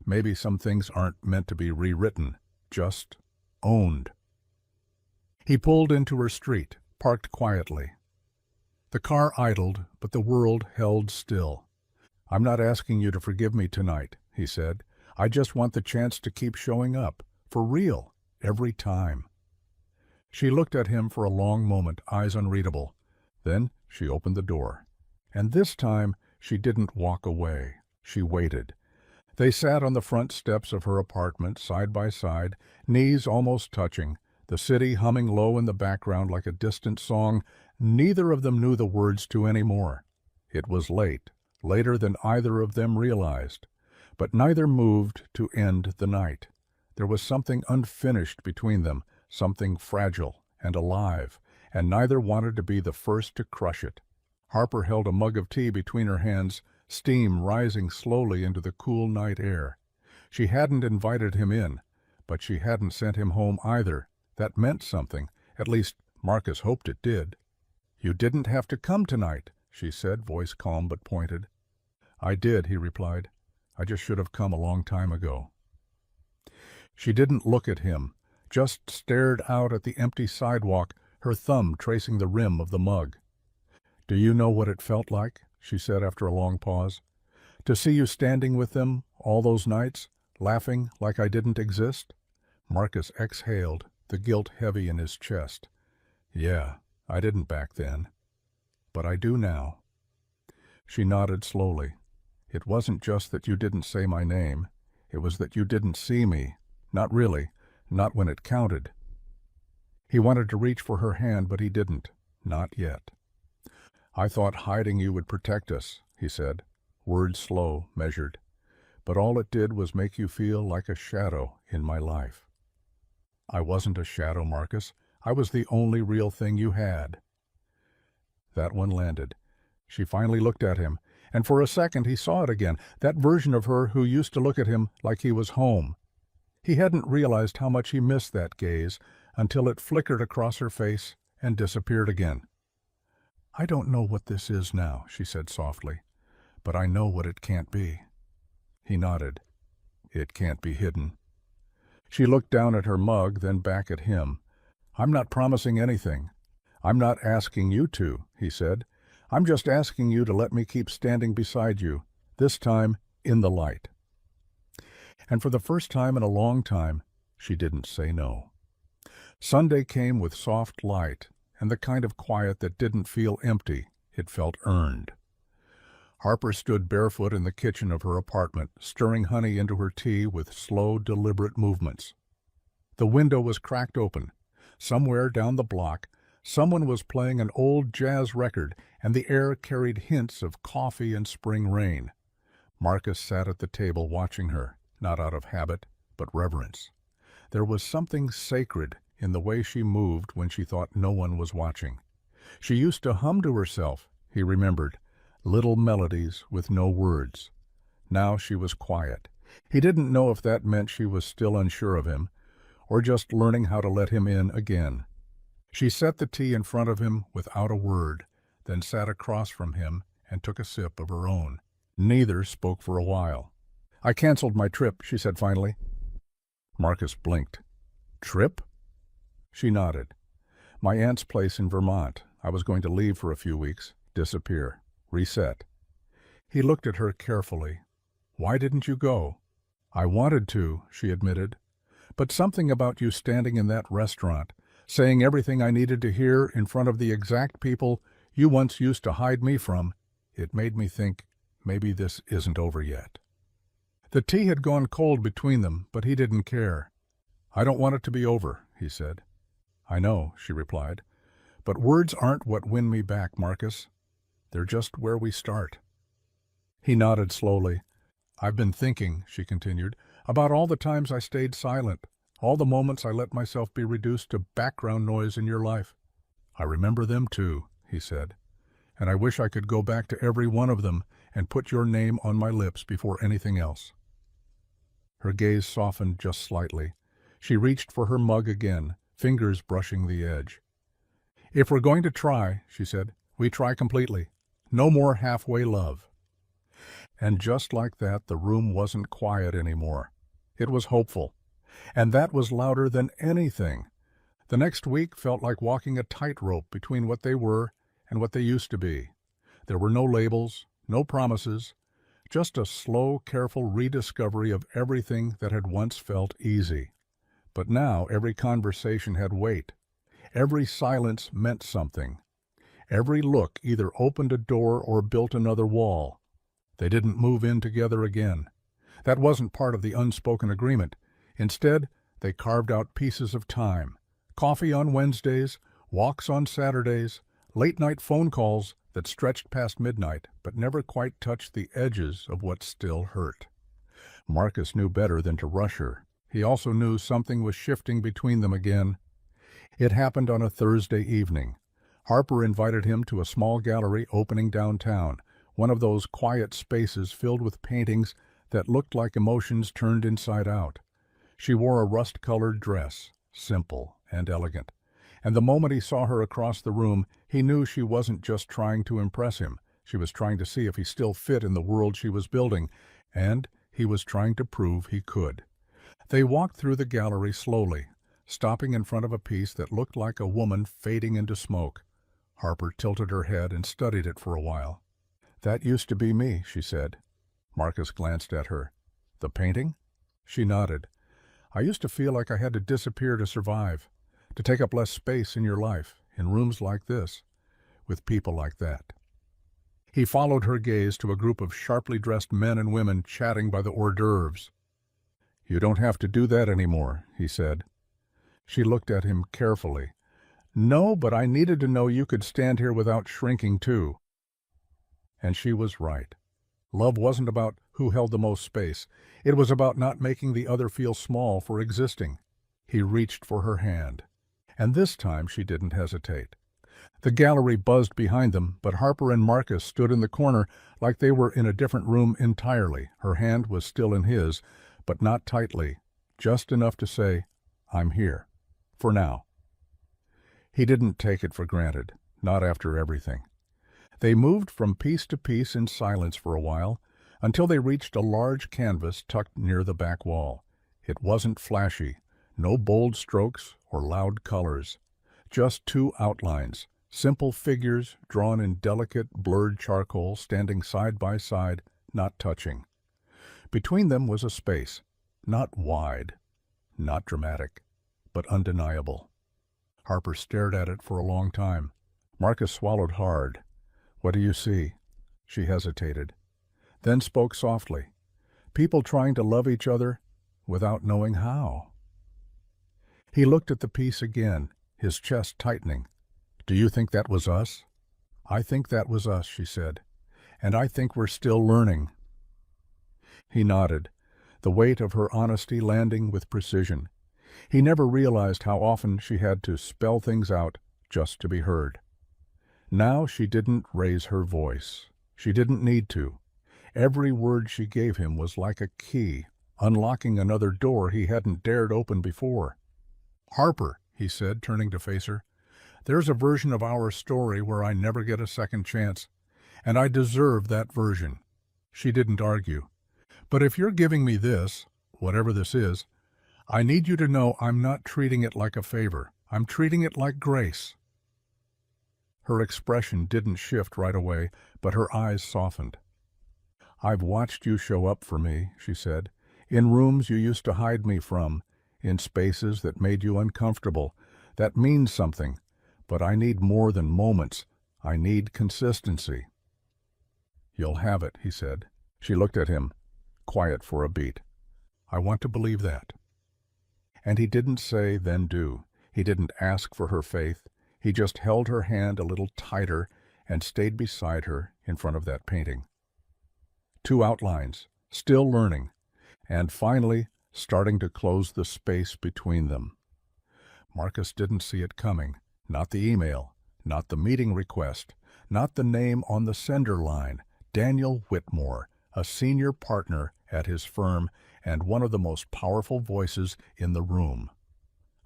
Maybe some things aren't meant to be rewritten, just owned." He pulled into her street, parked quietly. The car idled, but the world held still. "I'm not asking you to forgive me tonight," he said. "I just want the chance to keep showing up, for real, every time." She looked at him for a long moment, eyes unreadable. Then she opened the door. And this time she didn't walk away. She waited. They sat on the front steps of her apartment, side by side, knees almost touching, the city humming low in the background like a distant song neither of them knew the words to anymore. It was late, later than either of them realized. But neither moved to end the night. There was something unfinished between them, something fragile and alive, and neither wanted to be the first to crush it. Harper held a mug of tea between her hands, steam rising slowly into the cool night air. She hadn't invited him in, but she hadn't sent him home either. That meant something. At least, Marcus hoped it did. "You didn't have to come tonight," she said, voice calm but pointed. "I did," he replied. "I just should have come a long time ago." She didn't look at him, just stared out at the empty sidewalk, her thumb tracing the rim of the mug. "Do you know what it felt like?" she said after a long pause. "To see you standing with them all those nights, laughing like I didn't exist?" Marcus exhaled, the guilt heavy in his chest. "Yeah, I didn't back then. But I do now." She nodded slowly. "It wasn't just that you didn't say my name. It was that you didn't see me. Not really. Not when it counted." He wanted to reach for her hand, but he didn't. Not yet. "I thought hiding you would protect us," he said, words slow, measured. "But all it did was make you feel like a shadow in my life." "I wasn't a shadow, Marcus. I was the only real thing you had." That one landed. She finally looked at him, and for a second he saw it again, that version of her who used to look at him like he was home. He hadn't realized how much he missed that gaze until it flickered across her face and disappeared again. "I don't know what this is now," she said softly, "but I know what it can't be." He nodded. "It can't be hidden." She looked down at her mug, then back at him. "I'm not promising anything. I'm not asking you to," he said. "I'm just asking you to let me keep standing beside you, this time in the light." And for the first time in a long time, she didn't say no. Sunday came with soft light and the kind of quiet that didn't feel empty, it felt earned. Harper stood barefoot in the kitchen of her apartment, stirring honey into her tea with slow, deliberate movements. The window was cracked open. Somewhere down the block, someone was playing an old jazz record, and the air carried hints of coffee and spring rain. Marcus sat at the table watching her, not out of habit, but reverence. There was something sacred in the way she moved when she thought no one was watching. She used to hum to herself, he remembered, little melodies with no words. Now she was quiet. He didn't know if that meant she was still unsure of him, or just learning how to let him in again. She set the tea in front of him without a word, then sat across from him and took a sip of her own. Neither spoke for a while. "I canceled my trip," she said finally. Marcus blinked. "Trip?" She nodded. "My aunt's place in Vermont. I was going to leave for a few weeks, disappear, reset." He looked at her carefully. "Why didn't you go?" "I wanted to," she admitted. "But something about you standing in that restaurant, saying everything I needed to hear in front of the exact people you once used to hide me from, it made me think maybe this isn't over yet." The tea had gone cold between them, but he didn't care. "I don't want it to be over," he said. "I know," she replied. "But words aren't what win me back, Marcus. They're just where we start." He nodded slowly. "I've been thinking," she continued, "about all the times I stayed silent, all the moments I let myself be reduced to background noise in your life." "I remember them too," he said, "and I wish I could go back to every one of them and put your name on my lips before anything else." Her gaze softened just slightly. She reached for her mug again, fingers brushing the edge. "If we're going to try," she said, "we try completely. No more halfway love." And just like that, the room wasn't quiet anymore. It was hopeful. And that was louder than anything. The next week felt like walking a tightrope between what they were and what they used to be. There were no labels, no promises, just a slow, careful rediscovery of everything that had once felt easy. But now every conversation had weight. Every silence meant something. Every look either opened a door or built another wall. They didn't move in together again. That wasn't part of the unspoken agreement. Instead, they carved out pieces of time. Coffee on Wednesdays, walks on Saturdays, late-night phone calls that stretched past midnight but never quite touched the edges of what still hurt. Marcus knew better than to rush her. He also knew something was shifting between them again. It happened on a Thursday evening. Harper invited him to a small gallery opening downtown, one of those quiet spaces filled with paintings that looked like emotions turned inside out. She wore a rust-colored dress, simple and elegant, and the moment he saw her across the room, he knew she wasn't just trying to impress him. She was trying to see if he still fit in the world she was building, and he was trying to prove he could. They walked through the gallery slowly, stopping in front of a piece that looked like a woman fading into smoke. Harper tilted her head and studied it for a while. "That used to be me," she said. Marcus glanced at her. "The painting?" She nodded. "I used to feel like I had to disappear to survive, to take up less space in your life, in rooms like this, with people like that." He followed her gaze to a group of sharply dressed men and women chatting by the hors d'oeuvres. "You don't have to do that anymore," he said. She looked at him carefully. "No, but I needed to know you could stand here without shrinking too." And she was right. Love wasn't about who held the most space. It was about not making the other feel small for existing. He reached for her hand. And this time she didn't hesitate. The gallery buzzed behind them, but Harper and Marcus stood in the corner like they were in a different room entirely. Her hand was still in his, but not tightly, just enough to say, "I'm here. For now." He didn't take it for granted, not after everything. They moved from piece to piece in silence for a while, until they reached a large canvas tucked near the back wall. It wasn't flashy, no bold strokes or loud colors, just two outlines, simple figures drawn in delicate, blurred charcoal standing side by side, not touching. Between them was a space, not wide, not dramatic, but undeniable. Harper stared at it for a long time. Marcus swallowed hard. "What do you see?" She hesitated, then spoke softly. "People trying to love each other without knowing how." He looked at the piece again, his chest tightening. "Do you think that was us?" "I think that was us," she said. "And I think we're still learning." He nodded, the weight of her honesty landing with precision. He never realized how often she had to spell things out just to be heard. Now she didn't raise her voice. She didn't need to. Every word she gave him was like a key, unlocking another door he hadn't dared open before. "Harper," he said, turning to face her, "there's a version of our story where I never get a second chance, and I deserve that version." She didn't argue. "But if you're giving me this, whatever this is, I need you to know I'm not treating it like a favor. I'm treating it like grace." Her expression didn't shift right away, but her eyes softened. "I've watched you show up for me," she said, "in rooms you used to hide me from, in spaces that made you uncomfortable. That means something, but I need more than moments. I need consistency." "You'll have it," he said. She looked at him, quiet for a beat. "I want to believe that." And he didn't say, then do. He didn't ask for her faith. He just held her hand a little tighter and stayed beside her in front of that painting. Two outlines, still learning, and finally starting to close the space between them. Marcus didn't see it coming. Not the email, not the meeting request, not the name on the sender line. Daniel Whitmore, a senior partner at his firm and one of the most powerful voices in the room.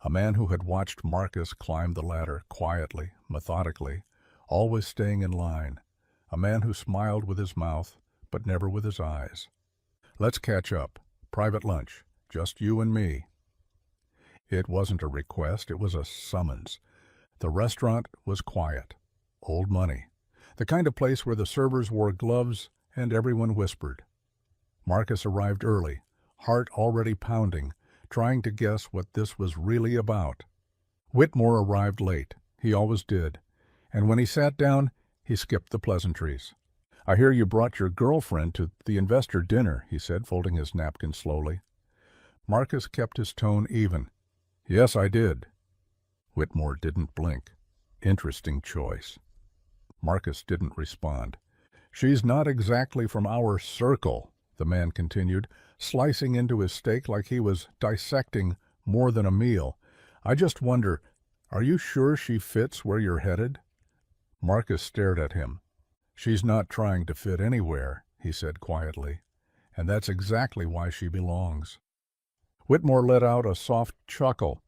A man who had watched Marcus climb the ladder quietly, methodically, always staying in line. A man who smiled with his mouth, but never with his eyes. "Let's catch up. Private lunch. Just you and me." It wasn't a request, it was a summons. The restaurant was quiet. Old money. The kind of place where the servers wore gloves and everyone whispered. Marcus arrived early, heart already pounding, trying to guess what this was really about. Whitmore arrived late. He always did. And when he sat down, he skipped the pleasantries. "I hear you brought your girlfriend to the investor dinner," he said, folding his napkin slowly. Marcus kept his tone even. "Yes, I did." Whitmore didn't blink. Interesting choice. Marcus didn't respond. "She's not exactly from our circle," the man continued, slicing into his steak like he was dissecting more than a meal. "I just wonder, are you sure she fits where you're headed?" Marcus stared at him. "She's not trying to fit anywhere," he said quietly, "and that's exactly why she belongs." Whitmore let out a soft chuckle,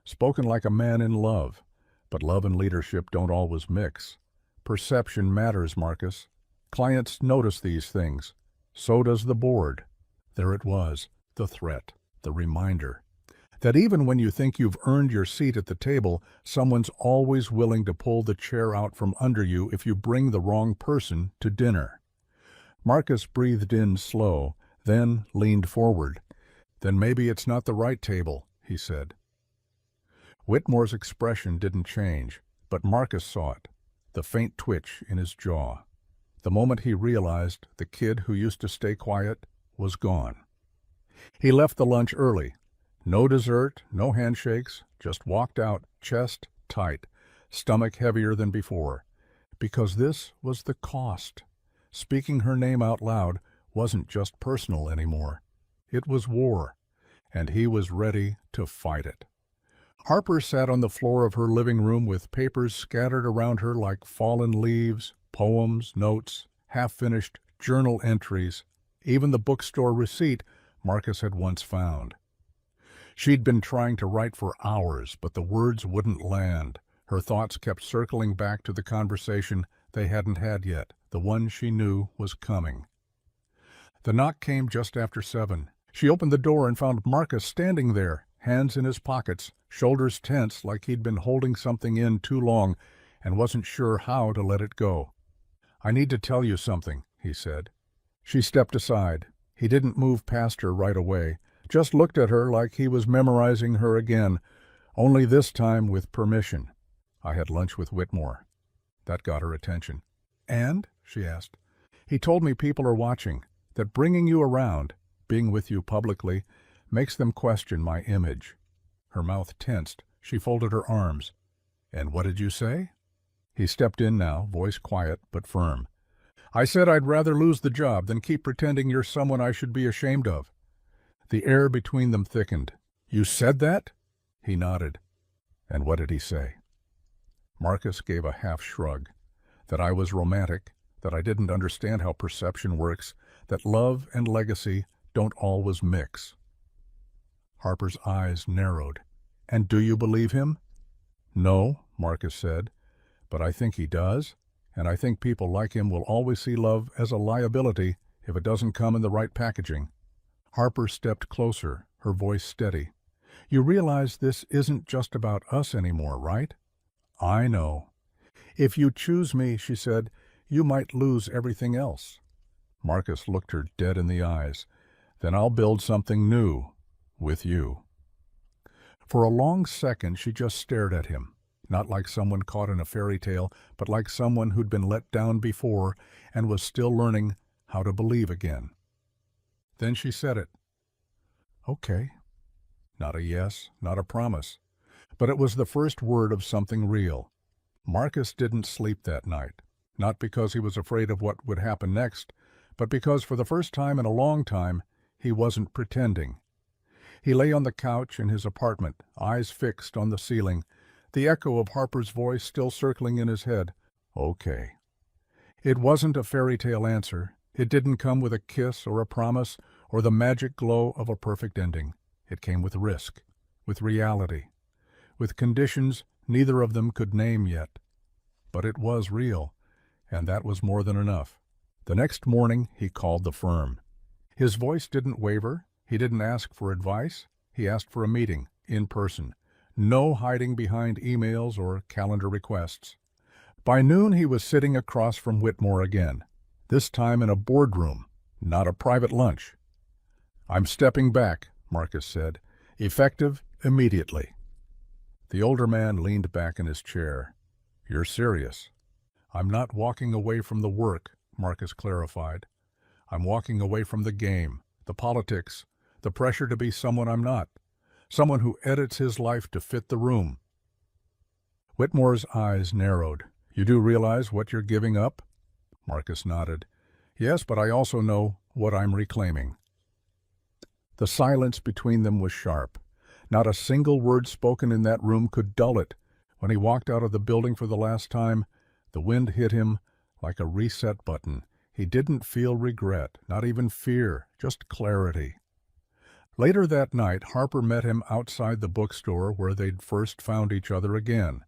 spoken like a man in love. But love and leadership don't always mix. Perception matters, Marcus. Clients notice these things. So does the board. There it was, the threat, the reminder, that even when you think you've earned your seat at the table, someone's always willing to pull the chair out from under you if you bring the wrong person to dinner. Marcus breathed in slow, then leaned forward. "Then maybe it's not the right table," he said. Whitmore's expression didn't change, but Marcus saw it, the faint twitch in his jaw. The moment he realized the kid who used to stay quiet was gone. He left the lunch early. No dessert, no handshakes, just walked out, chest tight, stomach heavier than before. Because this was the cost. Speaking her name out loud wasn't just personal anymore. It was war, and he was ready to fight it. Harper sat on the floor of her living room with papers scattered around her like fallen leaves, poems, notes, half-finished journal entries, even the bookstore receipt Marcus had once found. She'd been trying to write for hours, but the words wouldn't land. Her thoughts kept circling back to the conversation they hadn't had yet, the one she knew was coming. The knock came just after 7. She opened the door and found Marcus standing there, hands in his pockets, shoulders tense like he'd been holding something in too long and wasn't sure how to let it go. "I need to tell you something," he said. She stepped aside. He didn't move past her right away, just looked at her like he was memorizing her again, only this time with permission. "I had lunch with Whitmore." That got her attention. "And?" she asked. "He told me people are watching, that bringing you around, being with you publicly, makes them question my image." Her mouth tensed. She folded her arms. "And what did you say?" He stepped in now, voice quiet but firm. "I said I'd rather lose the job than keep pretending you're someone I should be ashamed of." The air between them thickened. "You said that?" He nodded. "And what did he say?" Marcus gave a half shrug. "That I was romantic, that I didn't understand how perception works, that love and legacy don't always mix." Harper's eyes narrowed. "And do you believe him?" "No," Marcus said, "but I think he does, and I think people like him will always see love as a liability if it doesn't come in the right packaging." Harper stepped closer, her voice steady. "You realize this isn't just about us anymore, right?" "I know." "If you choose me," she said, "you might lose everything else." Marcus looked her dead in the eyes. "Then I'll build something new, with you." For a long second she just stared at him, not like someone caught in a fairy tale, but like someone who'd been let down before and was still learning how to believe again. Then she said it. "Okay." Not a yes, not a promise, but it was the first word of something real. Marcus didn't sleep that night, not because he was afraid of what would happen next, but because for the first time in a long time he wasn't pretending. He lay on the couch in his apartment, eyes fixed on the ceiling, the echo of Harper's voice still circling in his head. "Okay." It wasn't a fairy tale answer. It didn't come with a kiss or a promise or the magic glow of a perfect ending. It came with risk, with reality, with conditions neither of them could name yet. But it was real, and that was more than enough. The next morning he called the firm. His voice didn't waver. He didn't ask for advice. He asked for a meeting, in person. No hiding behind emails or calendar requests. By noon he was sitting across from Whitmore again, this time in a boardroom, not a private lunch. "I'm stepping back," Marcus said, "effective immediately." The older man leaned back in his chair. "You're serious?" "I'm not walking away from the work," Marcus clarified. "I'm walking away from the game, the politics, the pressure to be someone I'm not, someone who edits his life to fit the room." Whitmore's eyes narrowed. "You do realize what you're giving up?" Marcus nodded. "Yes, but I also know what I'm reclaiming." The silence between them was sharp. Not a single word spoken in that room could dull it. When he walked out of the building for the last time, the wind hit him like a reset button. He didn't feel regret, not even fear, just clarity. Later that night, Harper met him outside the bookstore where they'd first found each other again.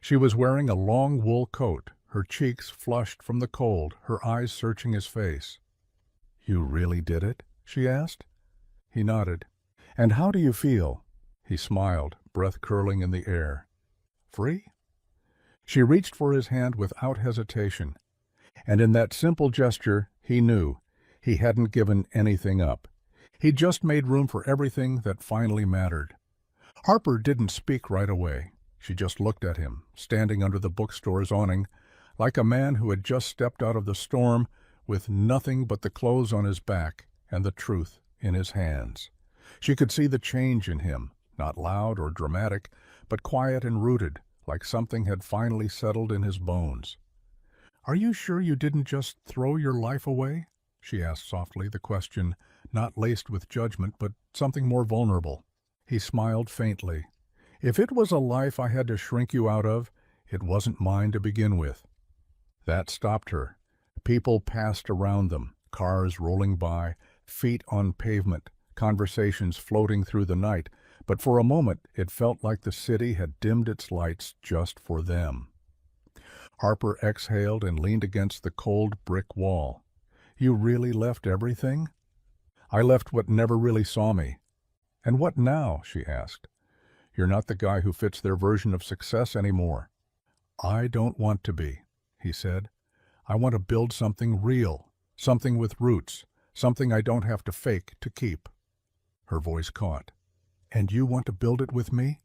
She was wearing a long wool coat, her cheeks flushed from the cold, her eyes searching his face. "You really did it?" she asked. He nodded. "And how do you feel?" He smiled, breath curling in the air. "Free?" She reached for his hand without hesitation. And in that simple gesture, he knew he hadn't given anything up. He'd just made room for everything that finally mattered. Harper didn't speak right away. She just looked at him, standing under the bookstore's awning, like a man who had just stepped out of the storm with nothing but the clothes on his back and the truth in his hands. She could see the change in him, not loud or dramatic, but quiet and rooted, like something had finally settled in his bones. "Are you sure you didn't just throw your life away?" she asked softly, the question not laced with judgment, but something more vulnerable. He smiled faintly. "If it was a life I had to shrink you out of, it wasn't mine to begin with." That stopped her. People passed around them, cars rolling by, feet on pavement, conversations floating through the night, but for a moment it felt like the city had dimmed its lights just for them. Harper exhaled and leaned against the cold brick wall. "You really left everything?" I left what never really saw me. And what now? She asked. You're not the guy who fits their version of success anymore. I don't want to be, he said. I want to build something real, something with roots, something I don't have to fake to keep. Her voice caught. And you want to build it with me?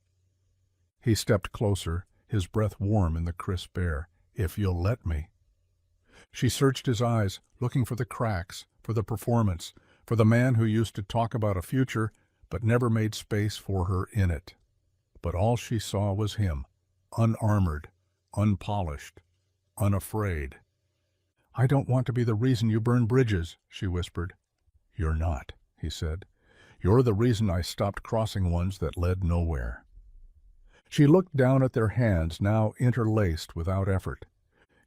He stepped closer, his breath warm in the crisp air. If you'll let me. She searched his eyes, looking for the cracks, for the performance, for the man who used to talk about a future but never made space for her in it. But all she saw was him, unarmored, unpolished, unafraid. I don't want to be the reason you burn bridges, she whispered. You're not, he said. You're the reason I stopped crossing ones that led nowhere. She looked down at their hands, now interlaced without effort.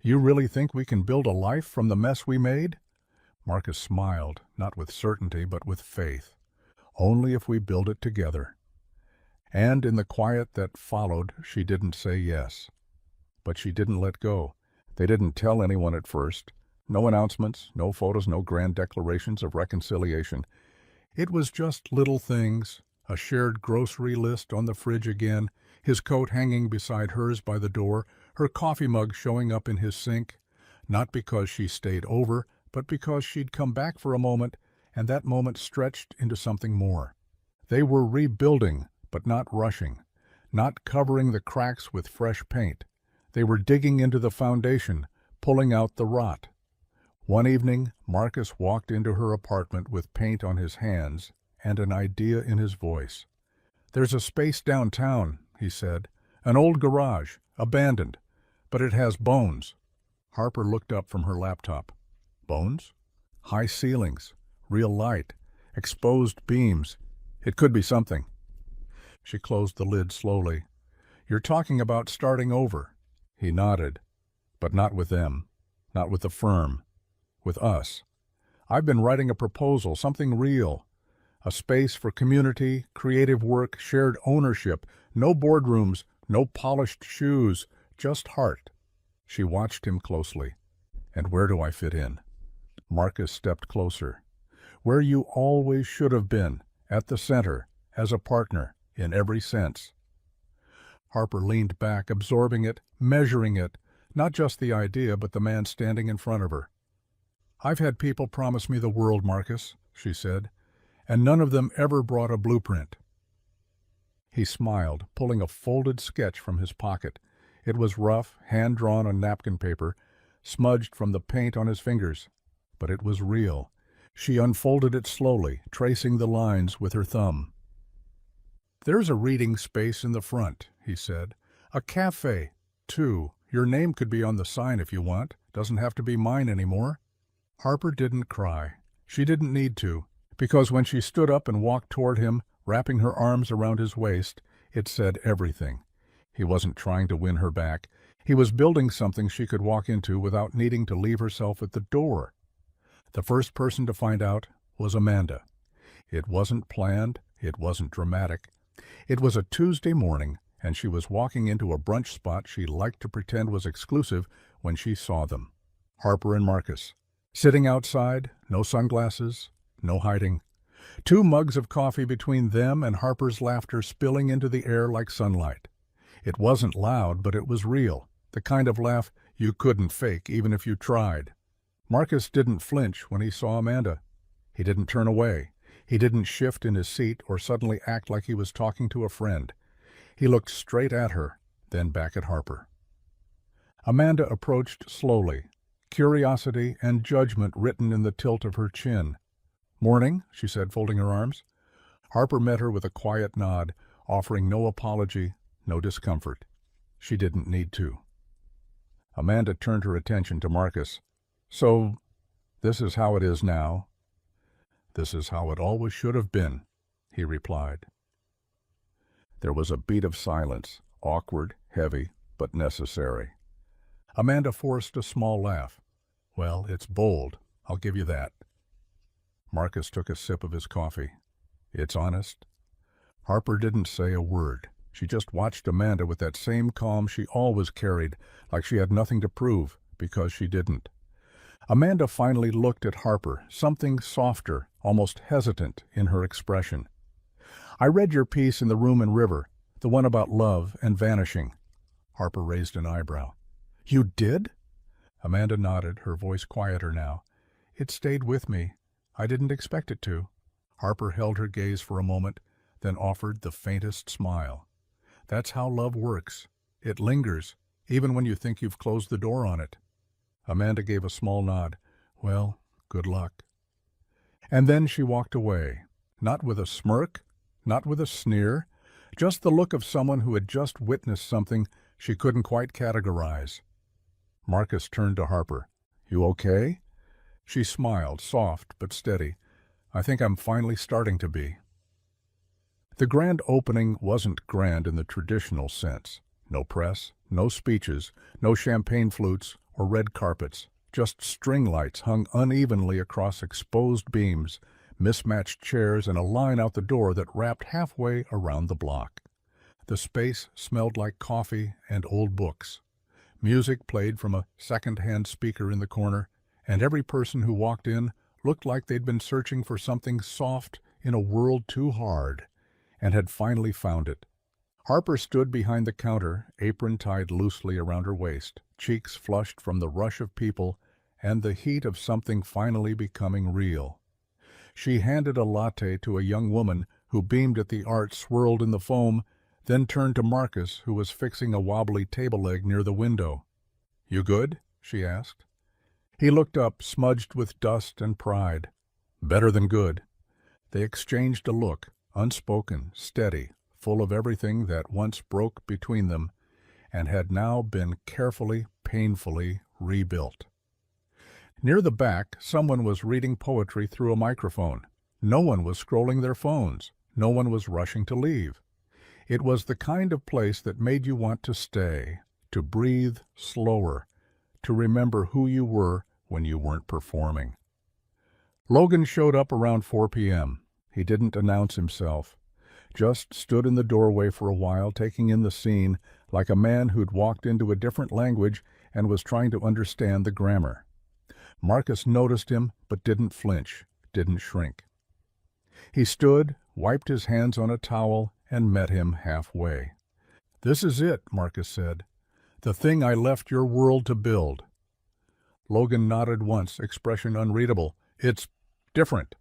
You really think we can build a life from the mess we made? Marcus smiled, not with certainty, but with faith. Only if we build it together. And in the quiet that followed, she didn't say yes. But she didn't let go. They didn't tell anyone at first. No announcements, no photos, no grand declarations of reconciliation. It was just little things, a shared grocery list on the fridge again, his coat hanging beside hers by the door, her coffee mug showing up in his sink, not because she stayed over, but because she'd come back for a moment, and that moment stretched into something more. They were rebuilding, but not rushing, not covering the cracks with fresh paint. They were digging into the foundation, pulling out the rot. One evening, Marcus walked into her apartment with paint on his hands and an idea in his voice. There's a space downtown, he said, an old garage, abandoned, but it has bones. Harper looked up from her laptop. Bones? High ceilings, real light, exposed beams. It could be something. She closed the lid slowly. You're talking about starting over. He nodded. But not with them. Not with the firm. With us. I've been writing a proposal, something real. A space for community, creative work, shared ownership. No boardrooms, no polished shoes, just heart. She watched him closely. And where do I fit in? Marcus stepped closer. Where you always should have been, at the center, as a partner, in every sense. Harper leaned back, absorbing it, measuring it, not just the idea, but the man standing in front of her. I've had people promise me the world, Marcus, she said, and none of them ever brought a blueprint. He smiled, pulling a folded sketch from his pocket. It was rough, hand-drawn on napkin paper, smudged from the paint on his fingers. But it was real. She unfolded it slowly, tracing the lines with her thumb. There's a reading space in the front, he said. A cafe, too. Your name could be on the sign if you want. Doesn't have to be mine anymore. Harper didn't cry. She didn't need to, because when she stood up and walked toward him, wrapping her arms around his waist, it said everything. He wasn't trying to win her back. He was building something she could walk into without needing to leave herself at the door. The first person to find out was Amanda. It wasn't planned. It wasn't dramatic. It was a Tuesday morning, and she was walking into a brunch spot she liked to pretend was exclusive when she saw them. Harper and Marcus. Sitting outside, no sunglasses, no hiding. 2 mugs of coffee between them and Harper's laughter spilling into the air like sunlight. It wasn't loud, but it was real, the kind of laugh you couldn't fake even if you tried. Marcus didn't flinch when he saw Amanda. He didn't turn away. He didn't shift in his seat or suddenly act like he was talking to a friend. He looked straight at her, then back at Harper. Amanda approached slowly, curiosity and judgment written in the tilt of her chin. Morning, she said, folding her arms. Harper met her with a quiet nod, offering no apology, no discomfort. She didn't need to. Amanda turned her attention to Marcus. So, this is how it is now. This is how it always should have been, he replied. There was a beat of silence, awkward, heavy, but necessary. Amanda forced a small laugh. Well, it's bold, I'll give you that. Marcus took a sip of his coffee. It's honest. Harper didn't say a word. She just watched Amanda with that same calm she always carried, like she had nothing to prove, because she didn't. Amanda finally looked at Harper, something softer, almost hesitant in her expression. "I read your piece in the Room and River, the one about love and vanishing." Harper raised an eyebrow. "You did?" Amanda nodded, her voice quieter now. "It stayed with me. I didn't expect it to." Harper held her gaze for a moment, then offered the faintest smile. "That's how love works. It lingers, even when you think you've closed the door on it." Amanda gave a small nod. "Well, good luck." And then she walked away, not with a smirk, not with a sneer, just the look of someone who had just witnessed something she couldn't quite categorize. Marcus turned to Harper. "You okay?" She smiled, soft but steady. "I think I'm finally starting to be." The grand opening wasn't grand in the traditional sense. No press, no speeches, no champagne flutes or red carpets, just string lights hung unevenly across exposed beams, mismatched chairs, and a line out the door that wrapped halfway around the block. The space smelled like coffee and old books. Music played from a second-hand speaker in the corner, and every person who walked in looked like they'd been searching for something soft in a world too hard, and had finally found it. Harper stood behind the counter, apron tied loosely around her waist, cheeks flushed from the rush of people and the heat of something finally becoming real. She handed a latte to a young woman who beamed at the art swirled in the foam, then turned to Marcus, who was fixing a wobbly table leg near the window. "You good?" she asked. He looked up, smudged with dust and pride. "Better than good." They exchanged a look, unspoken, steady, full of everything that once broke between them and had now been carefully, painfully rebuilt. Near the back, someone was reading poetry through a microphone. No one was scrolling their phones. No one was rushing to leave. It was the kind of place that made you want to stay, to breathe slower, to remember who you were when you weren't performing. Logan showed up around 4 p.m. He didn't announce himself, just stood in the doorway for a while, taking in the scene like a man who'd walked into a different language and was trying to understand the grammar. Marcus noticed him, but didn't flinch, didn't shrink. He stood, wiped his hands on a towel, and met him halfway. "This is it," Marcus said. "The thing I left your world to build." Logan nodded once, expression unreadable. "It's different."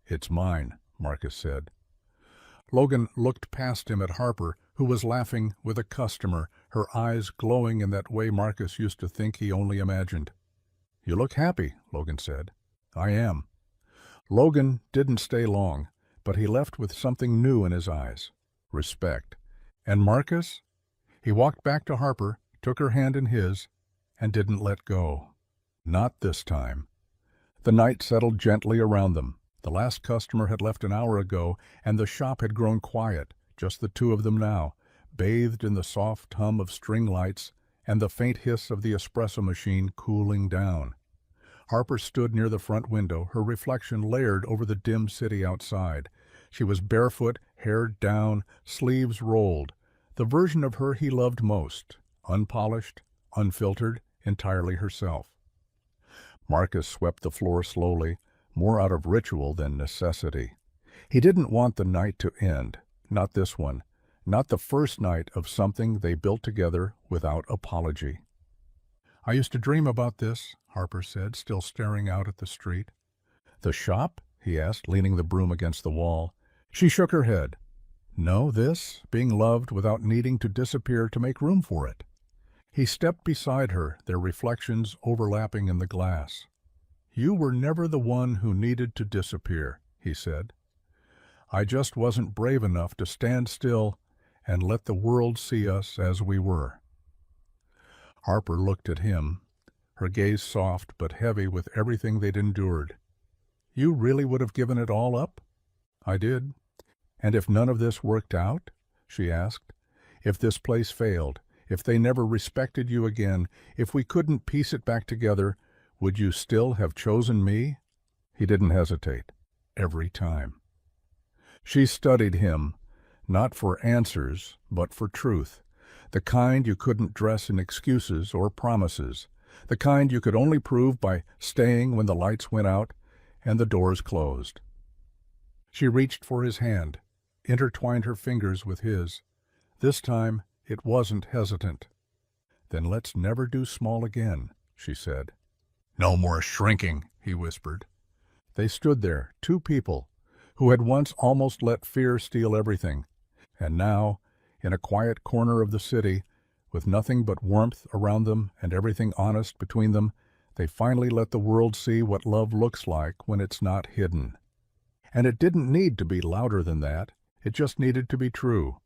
"It's mine," Marcus said. Logan looked past him at Harper, who was laughing with a customer, her eyes glowing in that way Marcus used to think he only imagined. "You look happy," Logan said. "I am." Logan didn't stay long, but he left with something new in his eyes. Respect. "And Marcus?" He walked back to Harper, took her hand in his, and didn't let go. Not this time. The night settled gently around them. The last customer had left an hour ago, and the shop had grown quiet, just the two of them now, bathed in the soft hum of string lights and the faint hiss of the espresso machine cooling down. Harper stood near the front window, her reflection layered over the dim city outside. She was barefoot, hair down, sleeves rolled, the version of her he loved most, unpolished, unfiltered, entirely herself. Marcus swept the floor slowly, more out of ritual than necessity. He didn't want the night to end, not this one, not the first night of something they built together without apology. "I used to dream about this," Harper said, still staring out at the street. "The shop?" he asked, leaning the broom against the wall. She shook her head. "No, this, being loved without needing to disappear to make room for it." He stepped beside her, their reflections overlapping in the glass. "You were never the one who needed to disappear," he said. "I just wasn't brave enough to stand still and let the world see us as we were." Harper looked at him, her gaze soft but heavy with everything they'd endured. "You really would have given it all up?" "I did." "And if none of this worked out?" she asked. "If this place failed, if they never respected you again, if we couldn't piece it back together, would you still have chosen me?" He didn't hesitate. Every time. She studied him, not for answers, but for truth, the kind you couldn't dress in excuses or promises, the kind you could only prove by staying when the lights went out and the doors closed. She reached for his hand, intertwined her fingers with his. This time it wasn't hesitant. "Then let's never do small again," she said. "No more shrinking," he whispered. They stood there, two people, who had once almost let fear steal everything, and now, in a quiet corner of the city, with nothing but warmth around them and everything honest between them, they finally let the world see what love looks like when it's not hidden. And it didn't need to be louder than that. It just needed to be true.